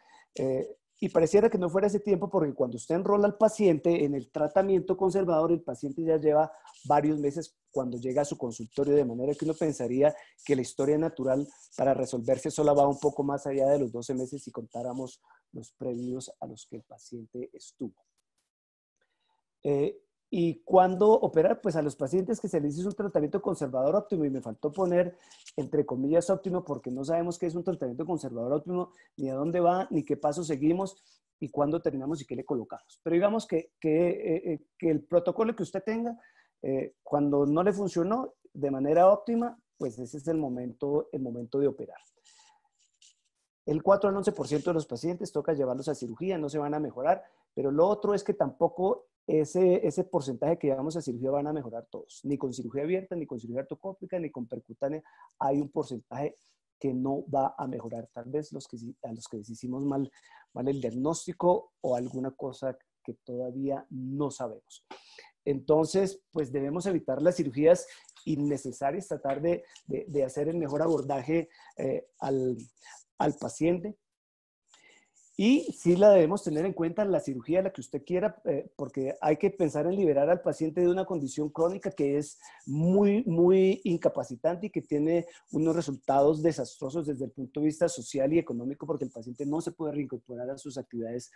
Y pareciera que no fuera ese tiempo porque cuando usted enrola al paciente en el tratamiento conservador, el paciente ya lleva varios meses cuando llega a su consultorio, de manera que uno pensaría que la historia natural para resolverse sola va un poco más allá de los 12 meses si contáramos los previos a los que el paciente estuvo. ¿Y cuándo operar? Pues a los pacientes que se les hizo un tratamiento conservador óptimo, y me faltó poner entre comillas óptimo porque no sabemos qué es un tratamiento conservador óptimo, ni a dónde va, ni qué paso seguimos, y cuándo terminamos y qué le colocamos. Pero digamos que el protocolo que usted tenga, cuando no le funcionó de manera óptima, pues ese es el momento de operar. El 4 al 11% de los pacientes toca llevarlos a cirugía, no se van a mejorar, pero lo otro es que tampoco ese porcentaje que llevamos a cirugía van a mejorar todos. Ni con cirugía abierta, ni con cirugía artroscópica, ni con percutánea. Hay un porcentaje que no va a mejorar. Tal vez a los que les hicimos mal el diagnóstico o alguna cosa que todavía no sabemos. Entonces, pues debemos evitar las cirugías innecesarias, tratar de hacer el mejor abordaje al paciente. Y sí la debemos tener en cuenta la cirugía, la que usted quiera, porque hay que pensar en liberar al paciente de una condición crónica que es muy, muy incapacitante y que tiene unos resultados desastrosos desde el punto de vista social y económico, porque el paciente no se puede reincorporar a sus actividades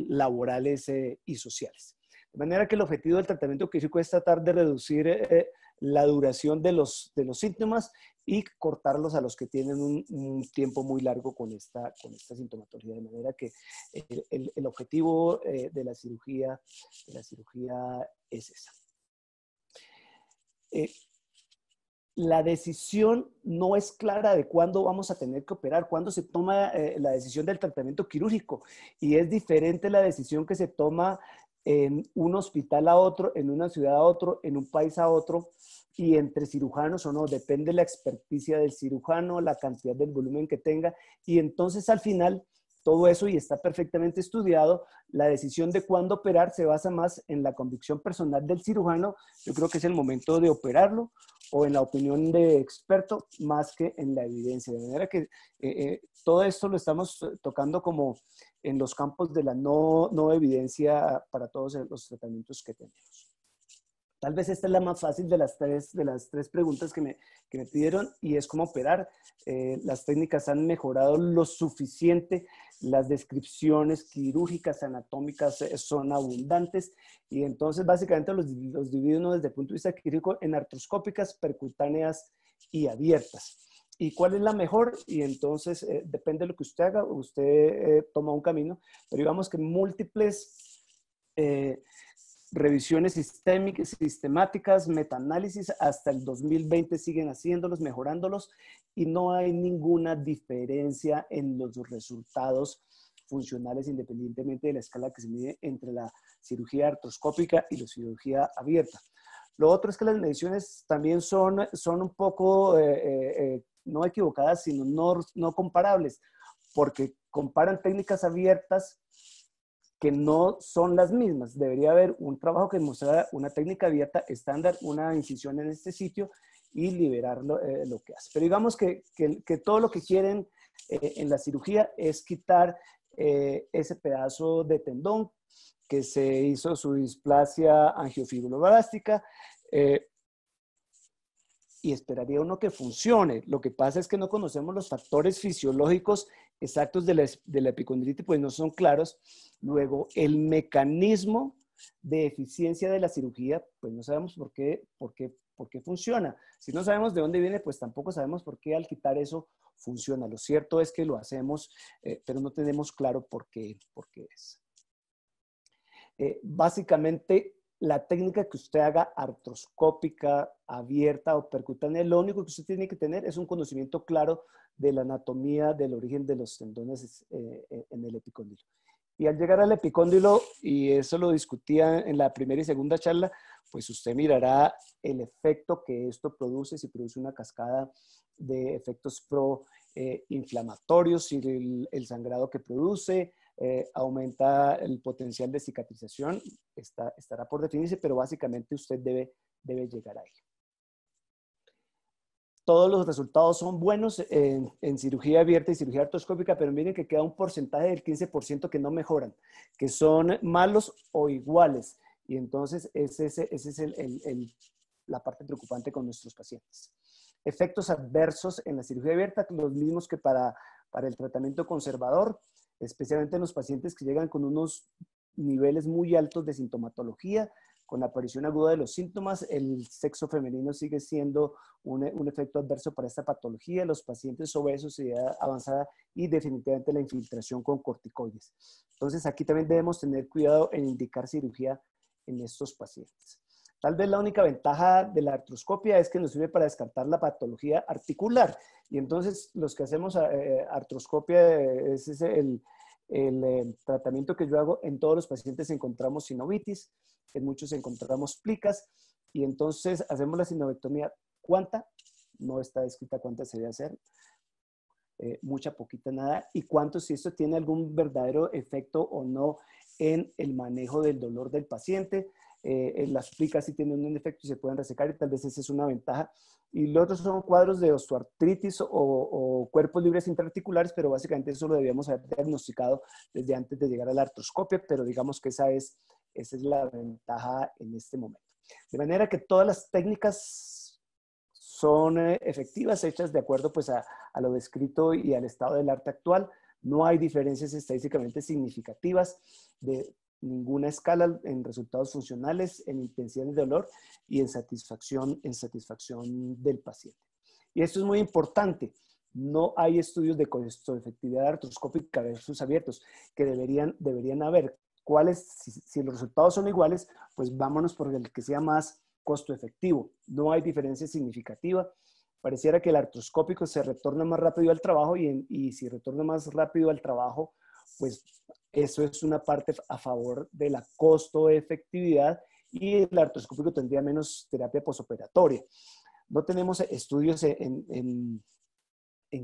laborales y sociales. De manera que el objetivo del tratamiento quirúrgico es tratar de reducir la duración de los síntomas y cortarlos a los que tienen un tiempo muy largo con esta sintomatología. De manera que el objetivo de la cirugía es esa. La decisión no es clara de cuándo vamos a tener que operar, cuándo se toma la decisión del tratamiento quirúrgico, y es diferente la decisión que se toma en un hospital a otro, en una ciudad a otro, en un país a otro, y entre cirujanos o no, depende de la experticia del cirujano, la cantidad del volumen que tenga, y entonces al final todo eso, y está perfectamente estudiado, la decisión de cuándo operar se basa más en la convicción personal del cirujano. Yo creo que es el momento de operarlo, o en la opinión de experto, más que en la evidencia. De manera que todo esto lo estamos tocando como en los campos de la no evidencia para todos los tratamientos que tenemos. Tal vez esta es la más fácil de las tres preguntas que me pidieron, y es cómo operar. Las técnicas han mejorado lo suficiente, las descripciones quirúrgicas, anatómicas son abundantes, y entonces básicamente los divido uno desde el punto de vista quirúrgico en artroscópicas, percutáneas y abiertas. ¿Y cuál es la mejor? Y entonces depende de lo que usted haga, usted toma un camino, pero digamos que múltiples revisiones sistemáticas, metaanálisis, hasta el 2020 siguen haciéndolos, mejorándolos, y no hay ninguna diferencia en los resultados funcionales independientemente de la escala que se mide entre la cirugía artroscópica y la cirugía abierta. Lo otro es que las mediciones también son un poco no equivocadas, sino no comparables, porque comparan técnicas abiertas que no son las mismas. Debería haber un trabajo que mostrara una técnica abierta estándar, una incisión en este sitio y liberar lo que hace. Pero digamos que todo lo que quieren en la cirugía es quitar ese pedazo de tendón que se hizo su displasia angiofibroblastica, y esperaría uno que funcione. Lo que pasa es que no conocemos los factores fisiológicos exactos de la epicondilitis, pues no son claros. Luego, el mecanismo de eficiencia de la cirugía, pues no sabemos por qué funciona. Si no sabemos de dónde viene, pues tampoco sabemos por qué al quitar eso funciona. Lo cierto es que lo hacemos, pero no tenemos claro por qué es. Básicamente, la técnica que usted haga artroscópica, abierta o percutánea, lo único que usted tiene que tener es un conocimiento claro de la anatomía, del origen de los tendones en el epicóndilo. Y al llegar al epicóndilo, y eso lo discutía en la primera y segunda charla, pues usted mirará el efecto que esto produce, si produce una cascada de efectos proinflamatorios, si el sangrado que produce, aumenta el potencial de cicatrización, estará por definirse, pero básicamente usted debe llegar ahí. Todos los resultados son buenos en cirugía abierta y cirugía artroscópica, pero miren que queda un porcentaje del 15% que no mejoran, que son malos o iguales. Y entonces ese es la parte preocupante con nuestros pacientes. Efectos adversos en la cirugía abierta, los mismos que para el tratamiento conservador, especialmente en los pacientes que llegan con unos niveles muy altos de sintomatología, con la aparición aguda de los síntomas. El sexo femenino sigue siendo un efecto adverso para esta patología, los pacientes obesos y edad avanzada y definitivamente la infiltración con corticoides. Entonces aquí también debemos tener cuidado en indicar cirugía en estos pacientes. Tal vez la única ventaja de la artroscopia es que nos sirve para descartar la patología articular. Y entonces los que hacemos artroscopia, ese es el tratamiento que yo hago. En todos los pacientes encontramos sinovitis, en muchos encontramos plicas, y entonces hacemos la sinovectomía. ¿Cuánta? No está descrita cuánta se debe hacer. Mucha, poquita, nada. Y cuánto, si esto tiene algún verdadero efecto o no en el manejo del dolor del paciente. Las plicas sí tienen un efecto y se pueden resecar, y tal vez esa es una ventaja. Y los otros son cuadros de osteoartritis o cuerpos libres intraarticulares, pero básicamente eso lo debíamos haber diagnosticado desde antes de llegar a la artroscopia, pero digamos que esa es la ventaja en este momento. De manera que todas las técnicas son efectivas, hechas de acuerdo pues a lo descrito y al estado del arte actual. No hay diferencias estadísticamente significativas de ninguna escala en resultados funcionales, en intensidad de dolor y en satisfacción del paciente. Y esto es muy importante. No hay estudios de costo-efectividad artroscópica versus abiertos, que deberían haber. Si los resultados son iguales, pues vámonos por el que sea más costo efectivo. No hay diferencia significativa. Pareciera que el artroscópico se retorna más rápido al trabajo, y si retorna más rápido al trabajo, pues eso es una parte a favor de la costo-efectividad, y el artroscópico tendría menos terapia posoperatoria. No tenemos estudios en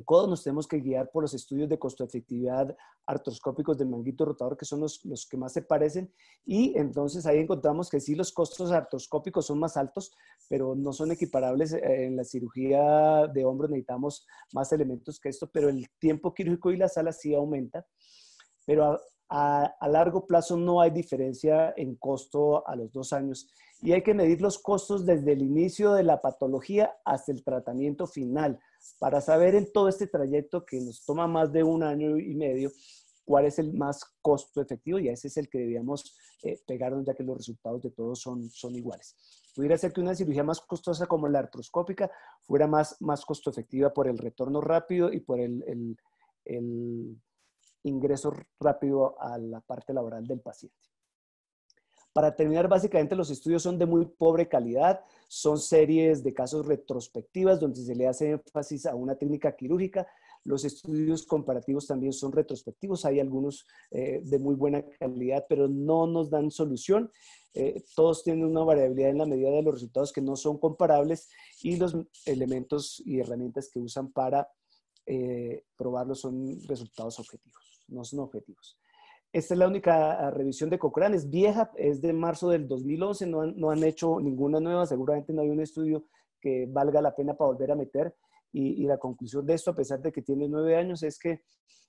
codo, nos tenemos que guiar por los estudios de costo-efectividad artroscópicos del manguito rotador, que son los que más se parecen, y entonces ahí encontramos que sí, los costos artroscópicos son más altos, pero no son equiparables. En la cirugía de hombros necesitamos más elementos que esto, pero el tiempo quirúrgico y la sala sí aumenta, pero a largo plazo no hay diferencia en costo a los 2 años, y hay que medir los costos desde el inicio de la patología hasta el tratamiento final, para saber en todo este trayecto que nos toma más de 1 año y medio, cuál es el más costo efectivo, y ese es el que debíamos pegarnos, ya que los resultados de todos son iguales. Pudiera ser que una cirugía más costosa como la artroscópica fuera más costo efectiva por el retorno rápido y por el ingreso rápido a la parte laboral del paciente. Para terminar, básicamente los estudios son de muy pobre calidad, son series de casos retrospectivas donde se le hace énfasis a una técnica quirúrgica. Los estudios comparativos también son retrospectivos, hay algunos de muy buena calidad, pero no nos dan solución. Todos tienen una variabilidad en la medida de los resultados que no son comparables, y los elementos y herramientas que usan para probarlos son resultados objetivos. no son objetivos. Esta es la única revisión de Cochrane, es vieja, es de marzo del 2011, no han hecho ninguna nueva, seguramente no hay un estudio que valga la pena para volver a meter, y la conclusión de esto, a pesar de que tiene 9 años, es que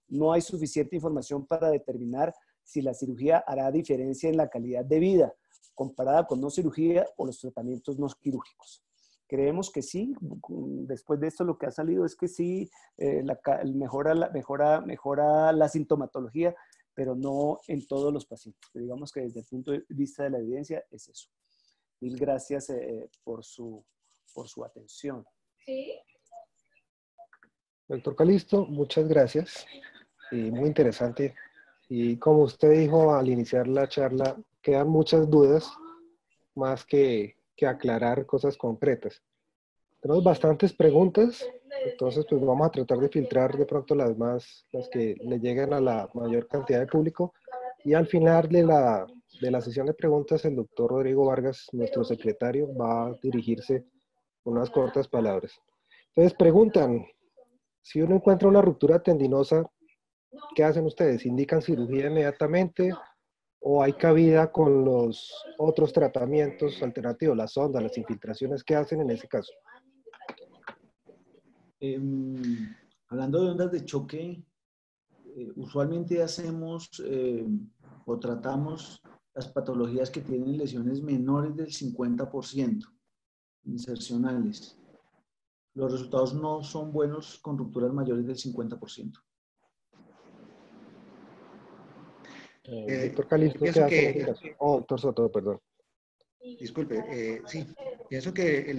no hay suficiente información para determinar si la cirugía hará diferencia en la calidad de vida comparada con no cirugía o los tratamientos no quirúrgicos. Creemos que sí, después de esto lo que ha salido es que sí, mejora la sintomatología, pero no en todos los pacientes. Pero digamos que desde el punto de vista de la evidencia es eso. Mil gracias por su atención. Sí. Doctor Calisto, muchas gracias. Muy interesante. Y como usted dijo al iniciar la charla, quedan muchas dudas, más que aclarar cosas concretas. Tenemos bastantes preguntas, entonces pues vamos a tratar de filtrar de pronto las que le lleguen a la mayor cantidad de público. Y al final de la sesión de preguntas, el doctor Rodrigo Vargas, nuestro secretario, va a dirigirse unas cortas palabras. Entonces preguntan, si uno encuentra una ruptura tendinosa, ¿qué hacen ustedes? ¿Indican cirugía inmediatamente o hay cabida con los otros tratamientos alternativos, las sondas, las infiltraciones? ¿Qué hacen en ese caso? Hablando de ondas de choque, usualmente hacemos o tratamos las patologías que tienen lesiones menores del 50%, insercionales. Los resultados no son buenos con rupturas mayores del 50%. Doctor Calisto, ¿qué hace en este caso? Oh, doctor Soto, perdón. Disculpe, sí, pienso que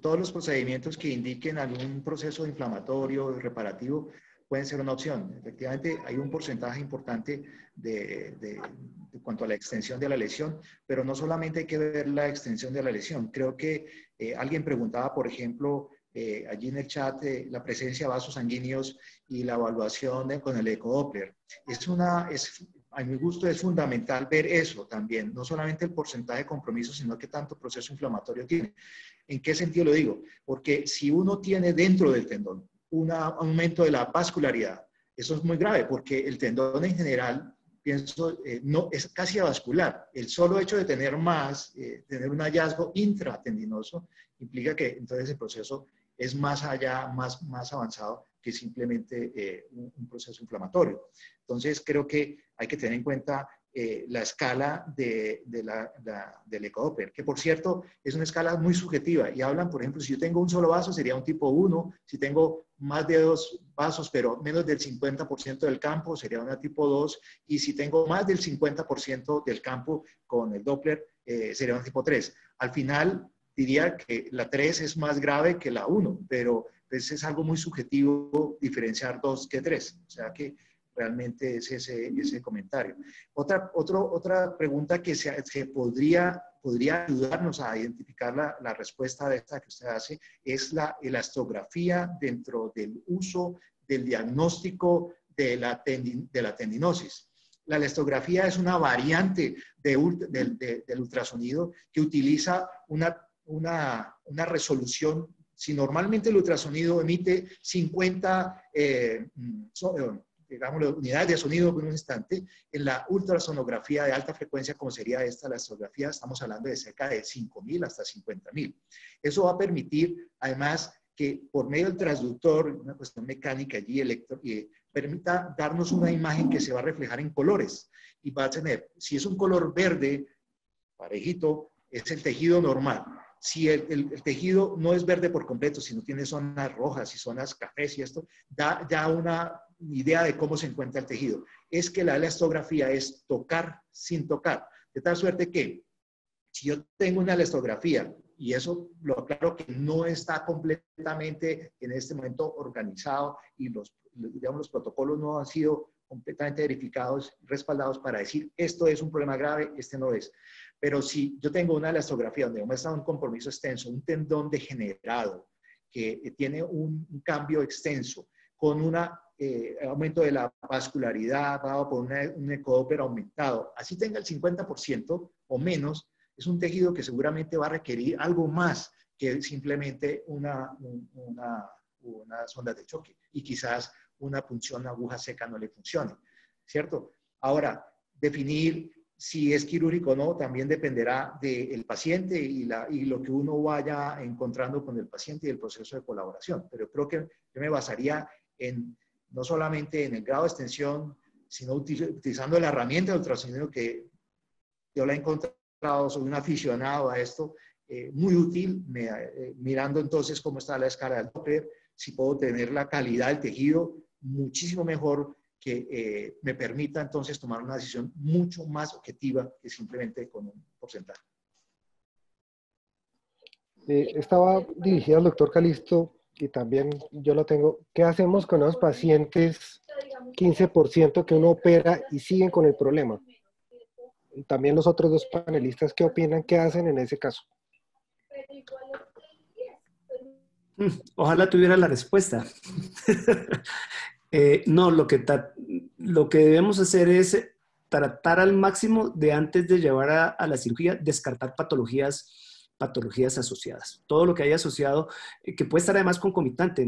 todos los procedimientos que indiquen algún proceso inflamatorio, reparativo, pueden ser una opción. Efectivamente, hay un porcentaje importante de cuanto a la extensión de la lesión, pero no solamente hay que ver la extensión de la lesión. Creo que alguien preguntaba, por ejemplo, allí en el chat, la presencia de vasos sanguíneos y la evaluación con el ecodoppler. A mi gusto es fundamental ver eso también, no solamente el porcentaje de compromiso, sino qué tanto proceso inflamatorio tiene. ¿En qué sentido lo digo? Porque si uno tiene dentro del tendón un aumento de la vascularidad, eso es muy grave, porque el tendón en general, pienso, no, es casi avascular. El solo hecho de tener tener un hallazgo intratendinoso, implica que entonces el proceso es más allá, más avanzado que simplemente un proceso inflamatorio. Entonces, creo que hay que tener en cuenta la escala del ecodoppler, que por cierto es una escala muy subjetiva y hablan, por ejemplo, si yo tengo un solo vaso sería un tipo 1, si tengo más de 2 vasos pero menos del 50% del campo sería una tipo 2 y si tengo más del 50% del campo con el Doppler sería una tipo 3. Al final diría que la 3 es más grave que la 1, pero pues, es algo muy subjetivo diferenciar 2 que 3, o sea que realmente es ese comentario. Otra pregunta que podría ayudarnos a identificar la respuesta de esta que usted hace es la elastografía dentro del uso del diagnóstico de la tendinosis. La elastografía es una variante del ultrasonido que utiliza una resolución. Si normalmente el ultrasonido emite 50 digamos, unidades de sonido en un instante, en la ultrasonografía de alta frecuencia, como sería esta, la elastografía, estamos hablando de cerca de 5.000 hasta 50.000. Eso va a permitir, además, que por medio del transductor, una cuestión mecánica allí, permita darnos una imagen que se va a reflejar en colores. Y va a tener, si es un color verde, parejito, es el tejido normal. Si el tejido no es verde por completo, sino tiene zonas rojas y zonas cafés y esto, da ya una idea de cómo se encuentra el tejido. Es que la elastografía es tocar sin tocar. De tal suerte que si yo tengo una elastografía, y eso lo aclaro que no está completamente en este momento organizado y los protocolos no han sido completamente verificados, respaldados para decir esto es un problema grave, este no es. Pero si yo tengo una elastografía donde muestra un compromiso extenso, un tendón degenerado que tiene un cambio extenso con un aumento de la vascularidad dado por un ecodoppler aumentado, así tenga el 50% o menos, es un tejido que seguramente va a requerir algo más que simplemente una sonda de choque y quizás una punción aguja seca no le funcione, ¿cierto? Ahora, definir si es quirúrgico o no también dependerá del paciente y lo que uno vaya encontrando con el paciente y el proceso de colaboración. Pero creo que yo me basaría no solamente en el grado de extensión, sino utilizando la herramienta de ultrasonido que yo la he encontrado, soy un aficionado a esto, muy útil, mirando entonces cómo está la escala del Doppler, si puedo tener la calidad del tejido muchísimo mejor, que me permita entonces tomar una decisión mucho más objetiva que simplemente con un porcentaje. Estaba dirigida al doctor Calisto y también yo lo tengo. ¿Qué hacemos con los pacientes 15% que uno opera y siguen con el problema? Y también los otros dos panelistas, ¿qué opinan? ¿Qué hacen en ese caso? Ojalá tuviera la respuesta. No, lo que debemos hacer es tratar al máximo de, antes de llevar a la cirugía, descartar patologías asociadas. Todo lo que haya asociado, que puede estar además concomitante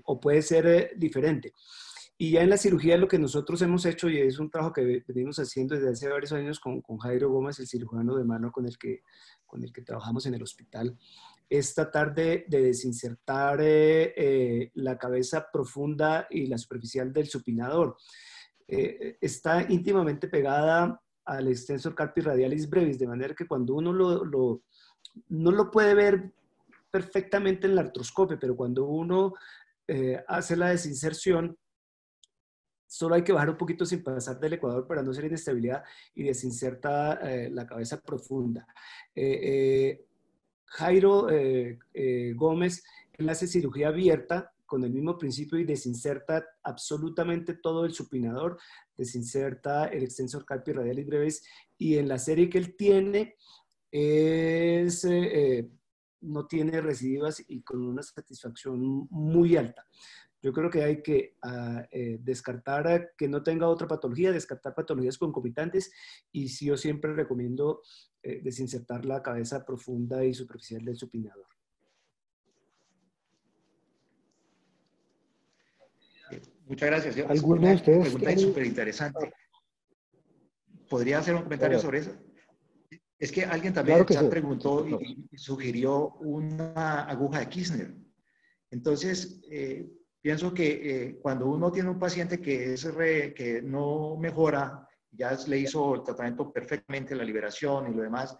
o puede ser diferente. Y ya en la cirugía lo que nosotros hemos hecho, y es un trabajo que venimos haciendo desde hace varios años con Jairo Gómez, el cirujano de mano con el que trabajamos en el hospital, es tratar de desinsertar la cabeza profunda y la superficial del supinador. Está íntimamente pegada al extensor carpi radialis brevis, de manera que cuando uno no lo puede ver perfectamente en la artroscopia, pero cuando uno hace la desinserción, solo hay que bajar un poquito sin pasar del ecuador para no hacer inestabilidad y desinserta la cabeza profunda. Jairo Gómez, él hace cirugía abierta con el mismo principio y desinserta absolutamente todo el supinador, desinserta el extensor carpi radialis brevis, y en la serie que él tiene no tiene recidivas y con una satisfacción muy alta. Yo creo que hay que descartar que no tenga otra patología, descartar patologías concomitantes, y sí, yo siempre recomiendo desinsertar la cabeza profunda y superficial del supinador. Muchas gracias. ¿Alguno de ustedes? Una pregunta súper interesante. ¿Podría hacer un comentario sobre eso? Es que alguien también en el chat preguntó y sugirió una aguja de Kirchner. Entonces, pienso que cuando uno tiene un paciente que no mejora, ya le hizo el tratamiento perfectamente, la liberación y lo demás,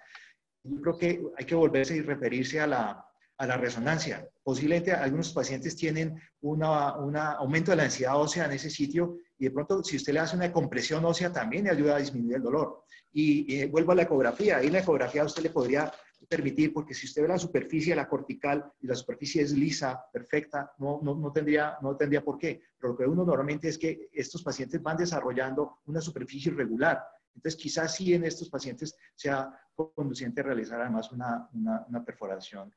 yo creo que hay que volverse y referirse a la resonancia. Posiblemente algunos pacientes tienen un aumento de la densidad ósea en ese sitio, y de pronto si usted le hace una compresión ósea también le ayuda a disminuir el dolor. Y vuelvo a la ecografía. Ahí en la ecografía usted le podría permitir, porque si usted ve la superficie, la cortical, y la superficie es lisa, perfecta, no tendría por qué. Pero lo que uno normalmente es que estos pacientes van desarrollando una superficie irregular. Entonces, quizás sí en estos pacientes sea conducente realizar además una perforación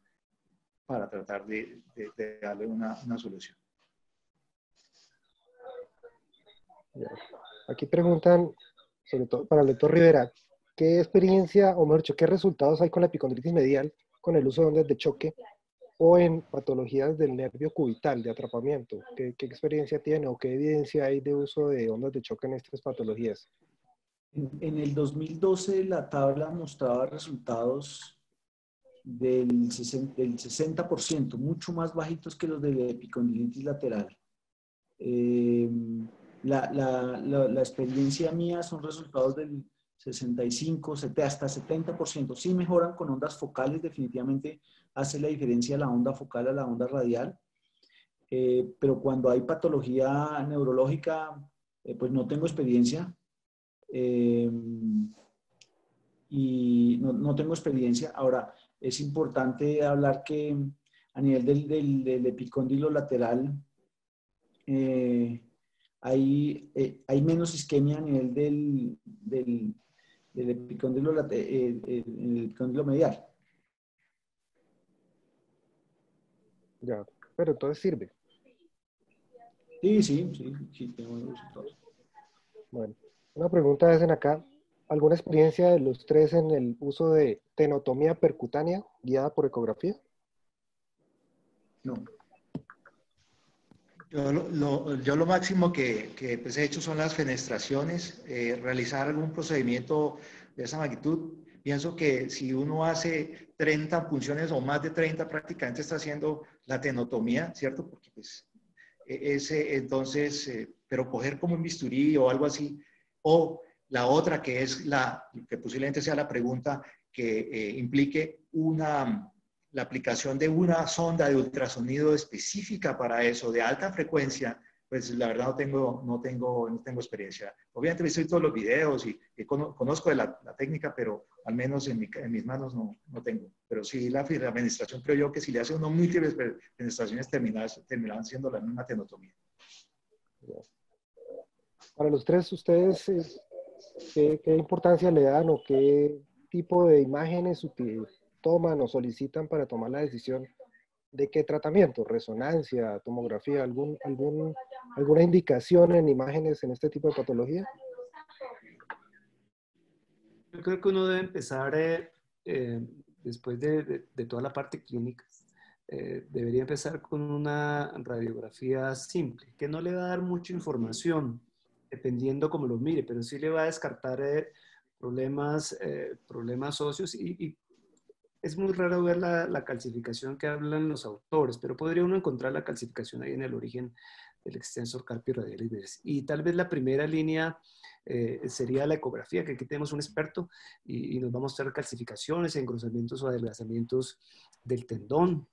para tratar de darle una solución. Aquí preguntan, sobre todo para el doctor Rivera, ¿qué experiencia, o mejor dicho, qué resultados hay con la epicondilitis medial con el uso de ondas de choque o en patologías del nervio cubital de atrapamiento? ¿Qué experiencia tiene o qué evidencia hay de uso de ondas de choque en estas patologías? En el 2012 la tabla mostraba resultados del 60%, mucho más bajitos que los de epicondilitis lateral. La experiencia mía son resultados del 65, hasta 70%. Sí mejoran con ondas focales, definitivamente hace la diferencia la onda focal a la onda radial. Pero cuando hay patología neurológica, pues no tengo experiencia. Y no tengo experiencia. Ahora, es importante hablar que a nivel del epicóndilo lateral hay menos isquemia a nivel del epicóndilo, el epicóndilo medial. Ya, pero entonces sirve. Sí, tengo los resultados. Bueno, una pregunta es en acá. ¿Alguna experiencia de los tres en el uso de tenotomía percutánea guiada por ecografía? No. Yo lo máximo que pues, he hecho son las fenestraciones, realizar algún procedimiento de esa magnitud. Pienso que si uno hace 30 punciones o más de 30, prácticamente está haciendo la tenotomía, ¿cierto? Porque pues, entonces, pero coger como un bisturí o algo así, o la otra que es que posiblemente sea la pregunta que implique la aplicación de una sonda de ultrasonido específica para eso, de alta frecuencia, pues la verdad no tengo experiencia. Obviamente he visto todos los videos y conozco de la técnica, pero al menos en mis manos no tengo. Pero sí, la administración creo yo que si le hace uno múltiples administraciones terminarán siendo la misma tenotomía. Para los tres, ¿ustedes qué importancia le dan o qué tipo de imágenes toman o solicitan para tomar la decisión de qué tratamiento? ¿Resonancia, tomografía, alguna indicación en imágenes en este tipo de patología? Yo creo que uno debe empezar, después de toda la parte clínica, debería empezar con una radiografía simple, que no le va a dar mucha información, dependiendo cómo lo mire, pero sí le va a descartar problemas óseos y es muy raro ver la calcificación que hablan los autores, pero podría uno encontrar la calcificación ahí en el origen del extensor carpio radialis. Y tal vez la primera línea sería la ecografía, que aquí tenemos un experto y nos va a mostrar calcificaciones, engrosamientos o adelgazamientos del tendón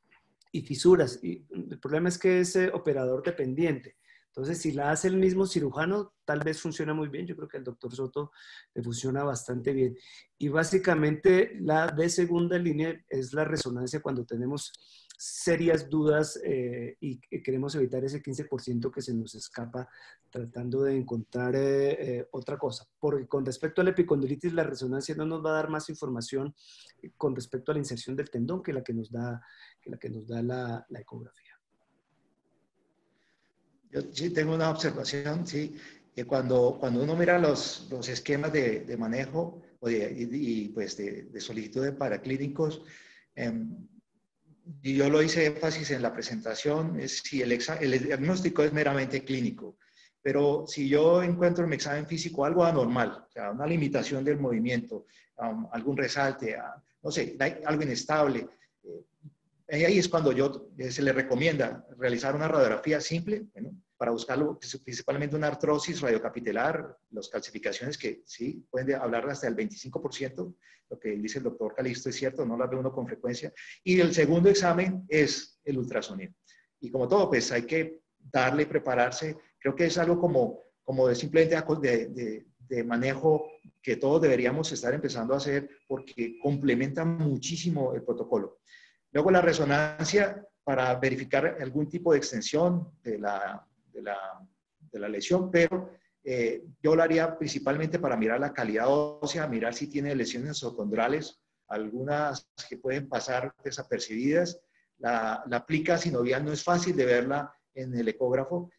y fisuras. Y el problema es que es operador dependiente. Entonces, si la hace el mismo cirujano, tal vez funciona muy bien. Yo creo que al doctor Soto le funciona bastante bien. Y básicamente la de segunda línea es la resonancia cuando tenemos serias dudas y queremos evitar ese 15% que se nos escapa tratando de encontrar otra cosa. Porque con respecto a la epicondilitis, la resonancia no nos va a dar más información con respecto a la inserción del tendón que la que nos da la ecografía. Yo sí tengo una observación, sí, que cuando uno mira los esquemas de manejo pues de solicitud de paraclínicos, y yo lo hice énfasis en la presentación, es si el diagnóstico es meramente clínico, pero si yo encuentro en mi examen físico algo anormal, o sea, una limitación del movimiento, algún resalte, no sé, algo inestable, ahí es cuando se le recomienda realizar una radiografía simple, bueno, para buscarlo principalmente una artrosis radiocapitelar, las calcificaciones que sí, pueden hablar hasta el 25%, lo que dice el doctor Calixto es cierto, no las ve uno con frecuencia. Y el segundo examen es el ultrasonido. Y como todo, pues hay que darle, prepararse. Creo que es algo como de simplemente de manejo que todos deberíamos estar empezando a hacer porque complementa muchísimo el protocolo. Luego la resonancia para verificar algún tipo de extensión de la lesión, pero yo lo haría principalmente para mirar la calidad ósea, mirar si tiene lesiones nosocondrales, algunas que pueden pasar desapercibidas. La plica sinovial no es fácil de verla en el ecógrafo.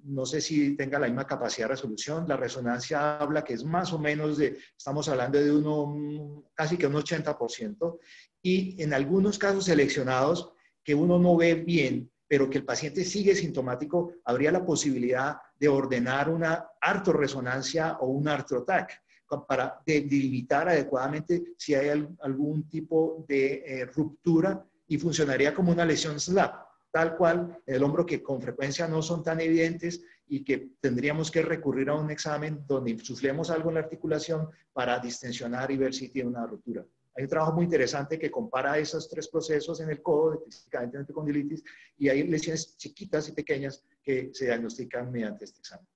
No sé si tenga la misma capacidad de resolución. La resonancia habla que es más o menos estamos hablando de casi que un 80%. Y en algunos casos seleccionados que uno no ve bien, pero que el paciente sigue sintomático, habría la posibilidad de ordenar una artorresonancia o un artrotac para delimitar adecuadamente si hay algún tipo de ruptura y funcionaría como una lesión SLAP, tal cual el hombro que con frecuencia no son tan evidentes y que tendríamos que recurrir a un examen donde insuflemos algo en la articulación para distensionar y ver si tiene una ruptura. Hay un trabajo muy interesante que compara esos tres procesos en el codo, específicamente en epicondilitis, y hay lesiones chiquitas y pequeñas que se diagnostican mediante este examen.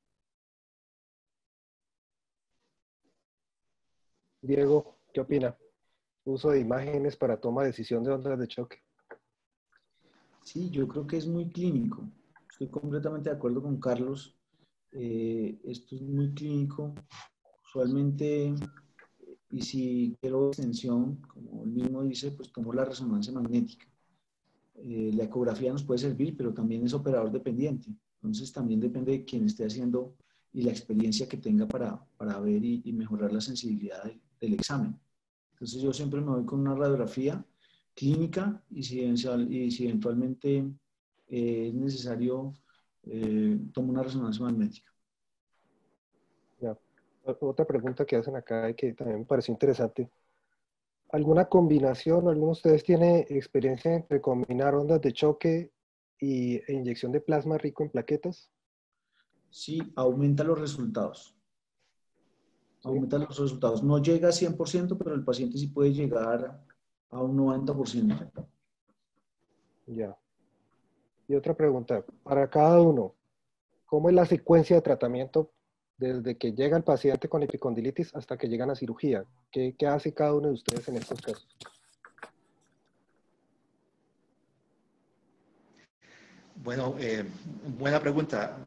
Diego, ¿qué opina? Uso de imágenes para toma de decisión de ondas de choque. Sí, yo creo que es muy clínico. Estoy completamente de acuerdo con Carlos. Esto es muy clínico. Usualmente, y si quiero extensión, como él mismo dice, pues tomo la resonancia magnética. La ecografía nos puede servir, pero también es operador dependiente. Entonces también depende de quién esté haciendo y la experiencia que tenga para ver y mejorar la sensibilidad del examen. Entonces yo siempre me voy con una radiografía clínica y si eventualmente es necesario toma una resonancia magnética. Ya. Otra pregunta que hacen acá y que también me pareció interesante. ¿Alguna combinación, alguno de ustedes tiene experiencia entre combinar ondas de choque e inyección de plasma rico en plaquetas? Sí, aumenta los resultados. ¿Sí? Aumenta los resultados. No llega a 100%, pero el paciente sí puede llegar a un 90%. Ya. Y otra pregunta, para cada uno, ¿cómo es la secuencia de tratamiento desde que llega el paciente con epicondilitis hasta que llegan a cirugía? ¿Qué hace cada uno de ustedes en estos casos? Bueno, buena pregunta.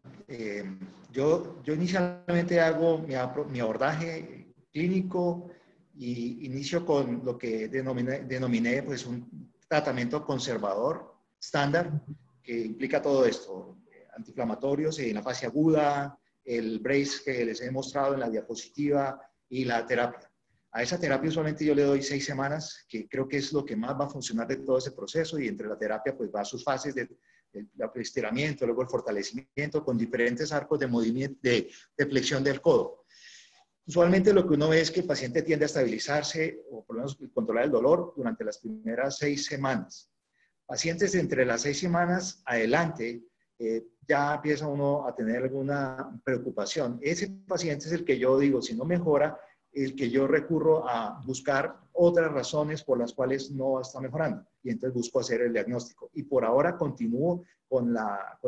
Yo inicialmente hago mi abordaje clínico y inicio con lo que denominé pues, un tratamiento conservador estándar que implica todo esto, antiinflamatorios en la fase aguda, el brace que les he mostrado en la diapositiva y la terapia. A esa terapia usualmente yo le doy 6 semanas, que creo que es lo que más va a funcionar de todo ese proceso, y entre la terapia pues va a sus fases de el estiramiento, luego el fortalecimiento con diferentes arcos de movimiento, de flexión del codo. Usualmente lo que uno ve es que el paciente tiende a estabilizarse o por lo menos controlar el dolor durante las primeras 6 semanas. Pacientes entre las 6 semanas adelante ya empieza uno a tener alguna preocupación. Ese paciente es el que yo digo, si no mejora, el que yo recurro a buscar otras razones por las cuales no está mejorando. Y entonces busco hacer el diagnóstico. Y por ahora continúo con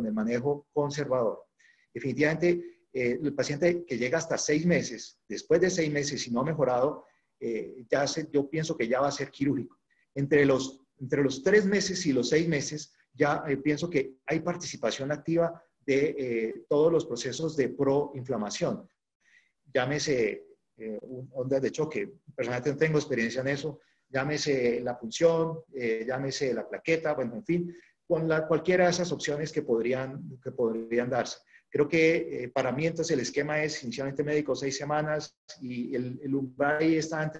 el manejo conservador. Definitivamente, el paciente que llega hasta 6 meses, después de 6 meses y no ha mejorado, yo pienso que ya va a ser quirúrgico. Entre los 3 meses y los 6 meses, ya pienso que hay participación activa de todos los procesos de proinflamación. Llámese ondas de choque, personalmente no tengo experiencia en eso, llámese la punción, llámese la plaqueta, bueno, en fin, con cualquiera de esas opciones que podrían darse. Creo que para mí entonces el esquema es inicialmente médico 6 semanas y el umbral ahí está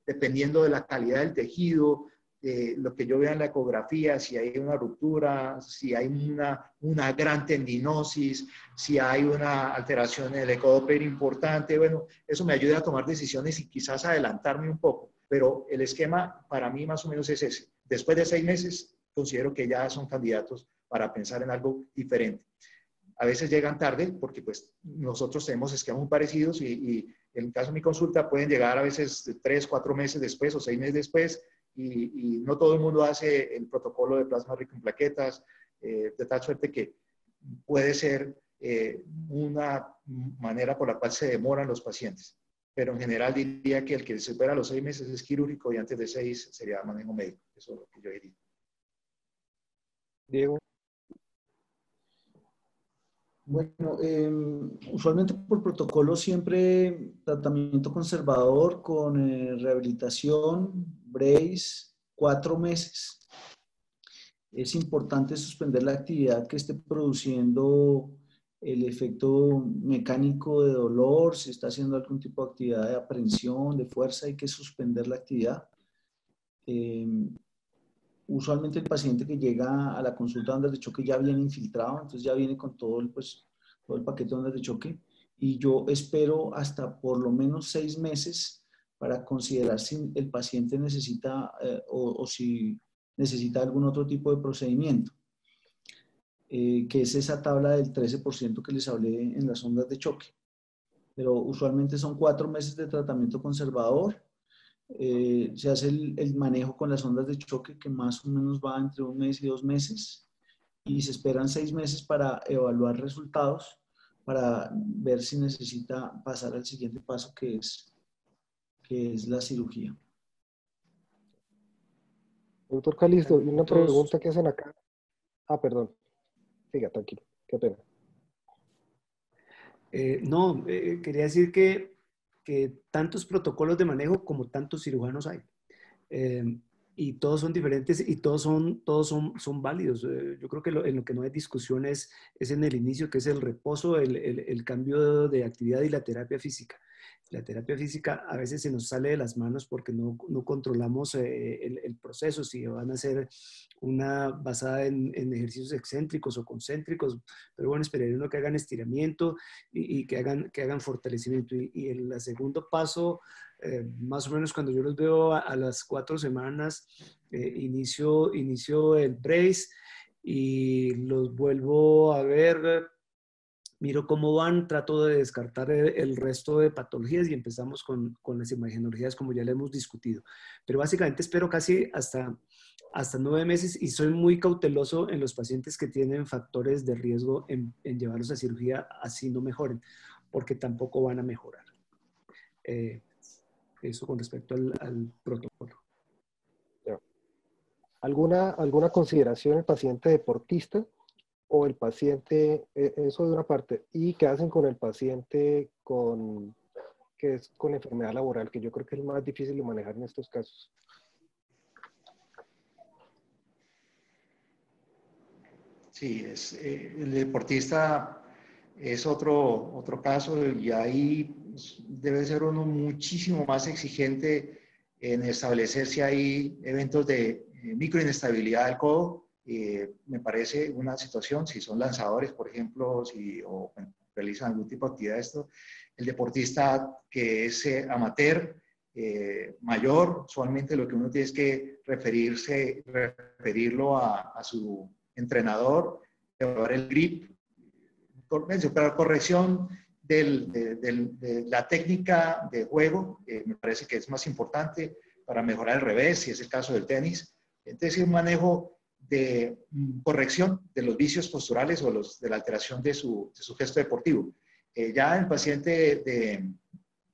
dependiendo de la calidad del tejido, lo que yo vea en la ecografía, si hay una ruptura, si hay una gran tendinosis, si hay una alteración en el ecodoppler importante, bueno, eso me ayuda a tomar decisiones y quizás adelantarme un poco, pero el esquema para mí más o menos es ese. Después de 6 meses, considero que ya son candidatos para pensar en algo diferente. A veces llegan tarde porque pues nosotros tenemos esquemas muy parecidos y en el caso de mi consulta pueden llegar a veces 3, 4 meses después o 6 meses después y no todo el mundo hace el protocolo de plasma rico en plaquetas, de tal suerte que puede ser una manera por la cual se demoran los pacientes. Pero en general diría que el que supera los 6 meses es quirúrgico y antes de 6 sería manejo médico. Eso es lo que yo diría. Diego. Bueno, usualmente por protocolo siempre tratamiento conservador con rehabilitación, brace, 4 meses. Es importante suspender la actividad que esté produciendo el efecto mecánico de dolor. Si está haciendo algún tipo de actividad de aprehensión, de fuerza, hay que suspender la actividad. Usualmente el paciente que llega a la consulta de ondas de choque ya viene infiltrado, entonces ya viene con todo el paquete de ondas de choque, y yo espero hasta por lo menos 6 meses para considerar si el paciente necesita o si necesita algún otro tipo de procedimiento, que es esa tabla del 13% que les hablé en las ondas de choque. Pero usualmente son 4 meses de tratamiento conservador. Se hace el manejo con las ondas de choque, que más o menos va entre 1 mes y 2 meses, y se esperan 6 meses para evaluar resultados, para ver si necesita pasar al siguiente paso, que es la cirugía. Doctor Calisto, y una Tratamientos. pregunta que hacen acá. Ah, perdón. Siga, tranquilo. Qué pena. Quería decir que tantos protocolos de manejo como tantos cirujanos hay. Y todos son diferentes y todos son válidos. Yo creo que en lo que no hay discusión es en el inicio, que es el reposo, el cambio de actividad y la terapia física. La terapia física a veces se nos sale de las manos porque no controlamos el proceso, si van a ser una basada en ejercicios excéntricos o concéntricos, pero bueno, esperaría uno que hagan estiramiento y que hagan fortalecimiento. Y el segundo paso, más o menos cuando yo los veo a las 4 semanas, inicio el brace y los vuelvo a ver. Miro cómo van, trato de descartar el resto de patologías y empezamos con las imagenologías como ya le hemos discutido. Pero básicamente espero casi hasta 9 meses y soy muy cauteloso en los pacientes que tienen factores de riesgo en llevarlos a cirugía así no mejoren, porque tampoco van a mejorar. Eso con respecto al protocolo. ¿Alguna consideración el paciente deportista? O el paciente, eso de una parte, y qué hacen con el paciente que es con enfermedad laboral, que yo creo que es el más difícil de manejar en estos casos. Sí, el deportista es otro caso y ahí debe ser uno muchísimo más exigente en establecer si hay eventos de microinestabilidad del codo. Me parece una situación, si son lanzadores, por ejemplo, o realizan algún tipo de actividad de esto, el deportista que es amateur, mayor, usualmente lo que uno tiene es que referirlo a su entrenador, llevar el grip, para corrección de la técnica de juego, me parece que es más importante para mejorar el revés, si es el caso del tenis. Entonces, un manejo de corrección de los vicios posturales o de la alteración de su gesto deportivo. Ya el paciente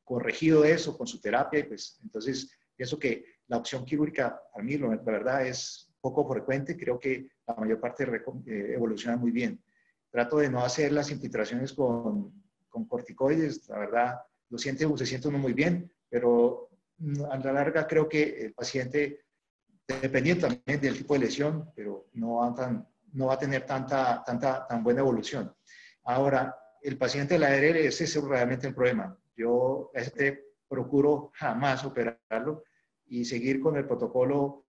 corregido eso con su terapia, pues entonces pienso que la opción quirúrgica a mí la verdad es poco frecuente, creo que la mayor parte evoluciona muy bien. Trato de no hacer las infiltraciones con corticoides, la verdad se siente uno muy bien, pero a la larga creo que el paciente, dependiendo también del tipo de lesión, pero no va a tener tan buena evolución. Ahora, el paciente de la ARL, ese es realmente el problema. Yo procuro jamás operarlo y seguir con el protocolo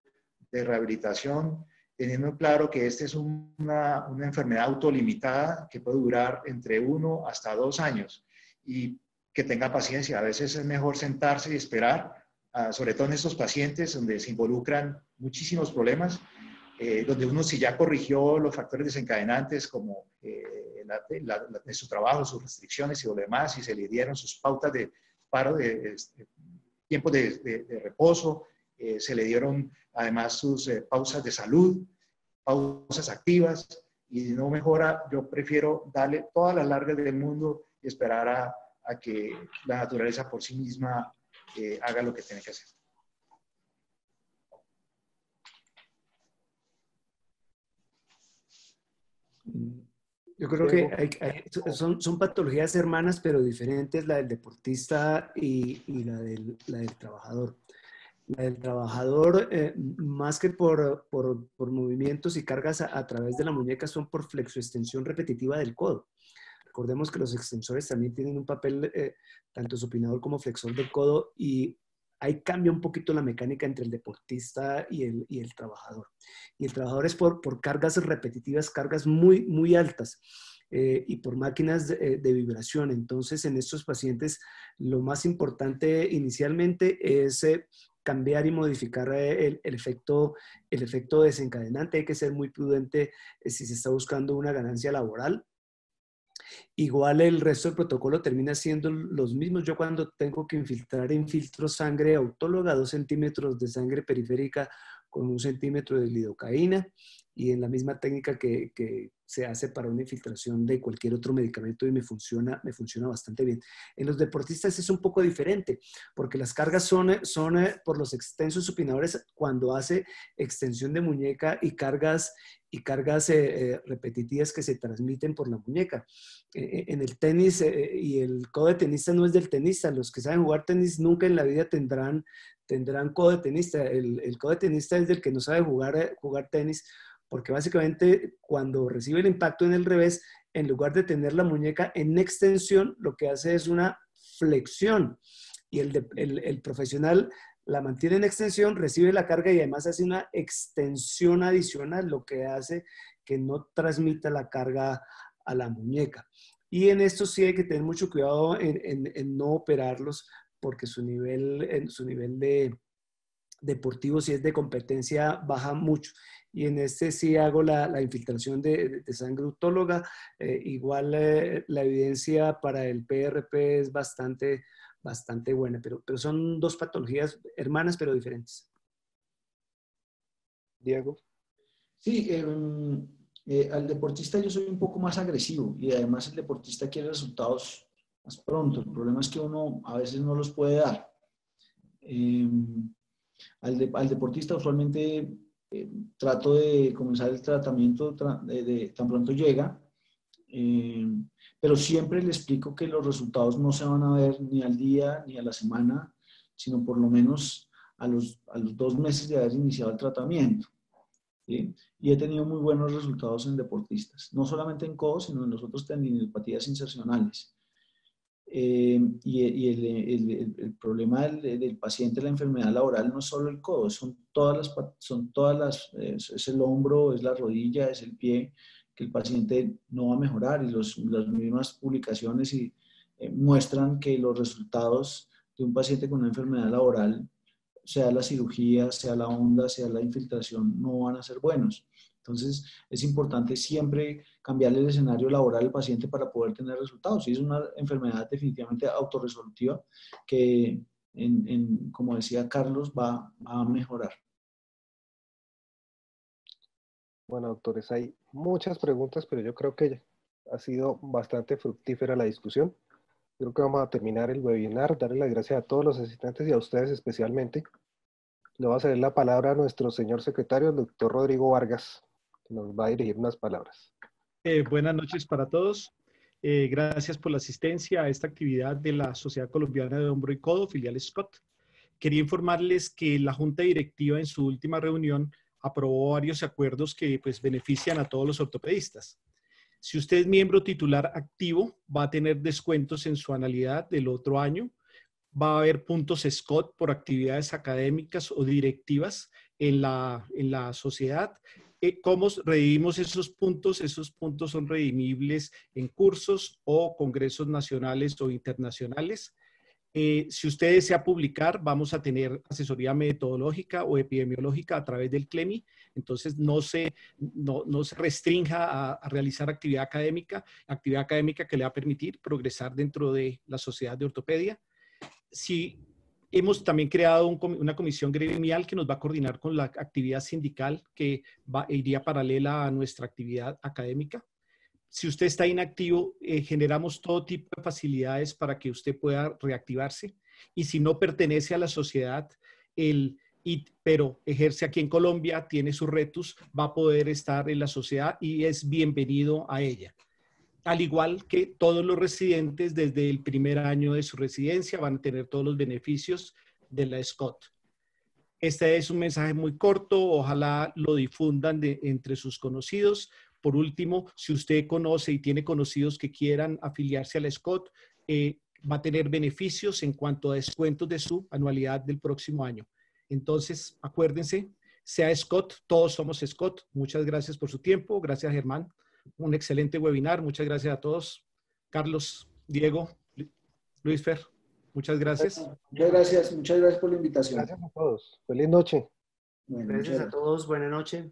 de rehabilitación, teniendo claro que esta es una enfermedad autolimitada que puede durar entre 1 hasta 2 años y que tenga paciencia. A veces es mejor sentarse y esperar, sobre todo en estos pacientes donde se involucran muchísimos problemas, donde uno si ya corrigió los factores desencadenantes como de su trabajo, sus restricciones y lo demás, y se le dieron sus pautas de paro, tiempos de reposo, se le dieron además sus pausas de salud, pausas activas, y no mejora, yo prefiero darle todas las largas del mundo y esperar a que la naturaleza por sí misma haga lo que tiene que hacer. Yo creo que son patologías hermanas, pero diferentes, la del deportista y la del trabajador. La del trabajador, más que por movimientos y cargas a través de la muñeca, son por flexoextensión repetitiva del codo. Recordemos que los extensores también tienen un papel, tanto supinador como flexor del codo, y ahí cambia un poquito la mecánica entre el deportista y el trabajador. Y el trabajador es por cargas repetitivas, cargas muy, muy altas. Y por máquinas de vibración. Entonces, en estos pacientes, lo más importante inicialmente es cambiar y modificar el efecto desencadenante. Hay que ser muy prudente si se está buscando una ganancia laboral. Igual el resto del protocolo termina siendo los mismos. Yo cuando tengo que infiltro sangre autóloga, 2 centímetros de sangre periférica con 1 centímetro de lidocaína, y en la misma técnica que se hace para una infiltración de cualquier otro medicamento, y me funciona bastante bien. En los deportistas es un poco diferente, porque las cargas son por los extensos supinadores cuando hace extensión de muñeca y cargas repetitivas que se transmiten por la muñeca. En el tenis, y el codo de tenista no es del tenista. Los que saben jugar tenis nunca en la vida tendrán codo de tenista. El codo de tenista es del que no sabe jugar tenis, porque básicamente cuando recibe el impacto en el revés, en lugar de tener la muñeca en extensión, lo que hace es una flexión. Y el profesional la mantiene en extensión, recibe la carga y además hace una extensión adicional, lo que hace que no transmita la carga a la muñeca. Y en esto sí hay que tener mucho cuidado en no operarlos, porque su nivel de deportivo, si es de competencia, baja mucho. Y en este sí hago la infiltración de sangre autóloga. Igual la evidencia para el PRP es bastante buena, pero son dos patologías hermanas pero diferentes. Diego. Sí, al deportista yo soy un poco más agresivo y además el deportista quiere resultados más pronto. El problema es que uno a veces no los puede dar. Al deportista usualmente trato de comenzar el tratamiento tan pronto llega, pero siempre le explico que los resultados no se van a ver ni al día ni a la semana, sino por lo menos a los 2 meses de haber iniciado el tratamiento. ¿Sí? Y he tenido muy buenos resultados en deportistas, no solamente en codo, sino en los otros tendinopatías insercionales. Y el problema del paciente, la enfermedad laboral, no es solo el codo, es el hombro, es la rodilla, es el pie, que el paciente no va a mejorar. Y las mismas publicaciones muestran que los resultados de un paciente con una enfermedad laboral, sea la cirugía, sea la onda, sea la infiltración, no van a ser buenos. Entonces, es importante siempre cambiarle el escenario laboral al paciente para poder tener resultados. Y es una enfermedad definitivamente autorresolutiva que, como decía Carlos, va a mejorar. Bueno, doctores, hay muchas preguntas, pero yo creo que ha sido bastante fructífera la discusión. Creo que vamos a terminar el webinar. Darle las gracias a todos los asistentes y a ustedes especialmente. Le voy a ceder la palabra a nuestro señor secretario, el doctor Rodrigo Vargas, que nos va a dirigir unas palabras. Buenas noches para todos. Gracias por la asistencia a esta actividad de la Sociedad Colombiana de Hombro y Codo, filial Scott. Quería informarles que la Junta Directiva en su última reunión aprobó varios acuerdos que pues, benefician a todos los ortopedistas. Si usted es miembro titular activo, va a tener descuentos en su anualidad del otro año. Va a haber puntos Scott por actividades académicas o directivas en la sociedad. ¿Cómo redimimos esos puntos? Esos puntos son redimibles en cursos o congresos nacionales o internacionales. Si usted desea publicar, vamos a tener asesoría metodológica o epidemiológica a través del CLEMI. Entonces, no se restrinja a realizar actividad académica que le va a permitir progresar dentro de la sociedad de ortopedia. Si hemos también creado una comisión gremial que nos va a coordinar con la actividad sindical que iría paralela a nuestra actividad académica. Si usted está inactivo, generamos todo tipo de facilidades para que usted pueda reactivarse. Y si no pertenece a la sociedad, pero ejerce aquí en Colombia, tiene sus retos, va a poder estar en la sociedad y es bienvenido a ella. Al igual que todos los residentes desde el primer año de su residencia van a tener todos los beneficios de la Scott. Este es un mensaje muy corto, ojalá lo difundan entre sus conocidos. Por último, si usted conoce y tiene conocidos que quieran afiliarse a la Scott, va a tener beneficios en cuanto a descuentos de su anualidad del próximo año. Entonces, acuérdense, sea Scott, todos somos Scott. Muchas gracias por su tiempo. Gracias, Germán. Un excelente webinar. Muchas gracias a todos. Carlos, Diego, Luis Fer, muchas gracias. Muchas gracias por la invitación. Gracias a todos. Feliz noche. Bueno, Gracias a todos. Buenas noches.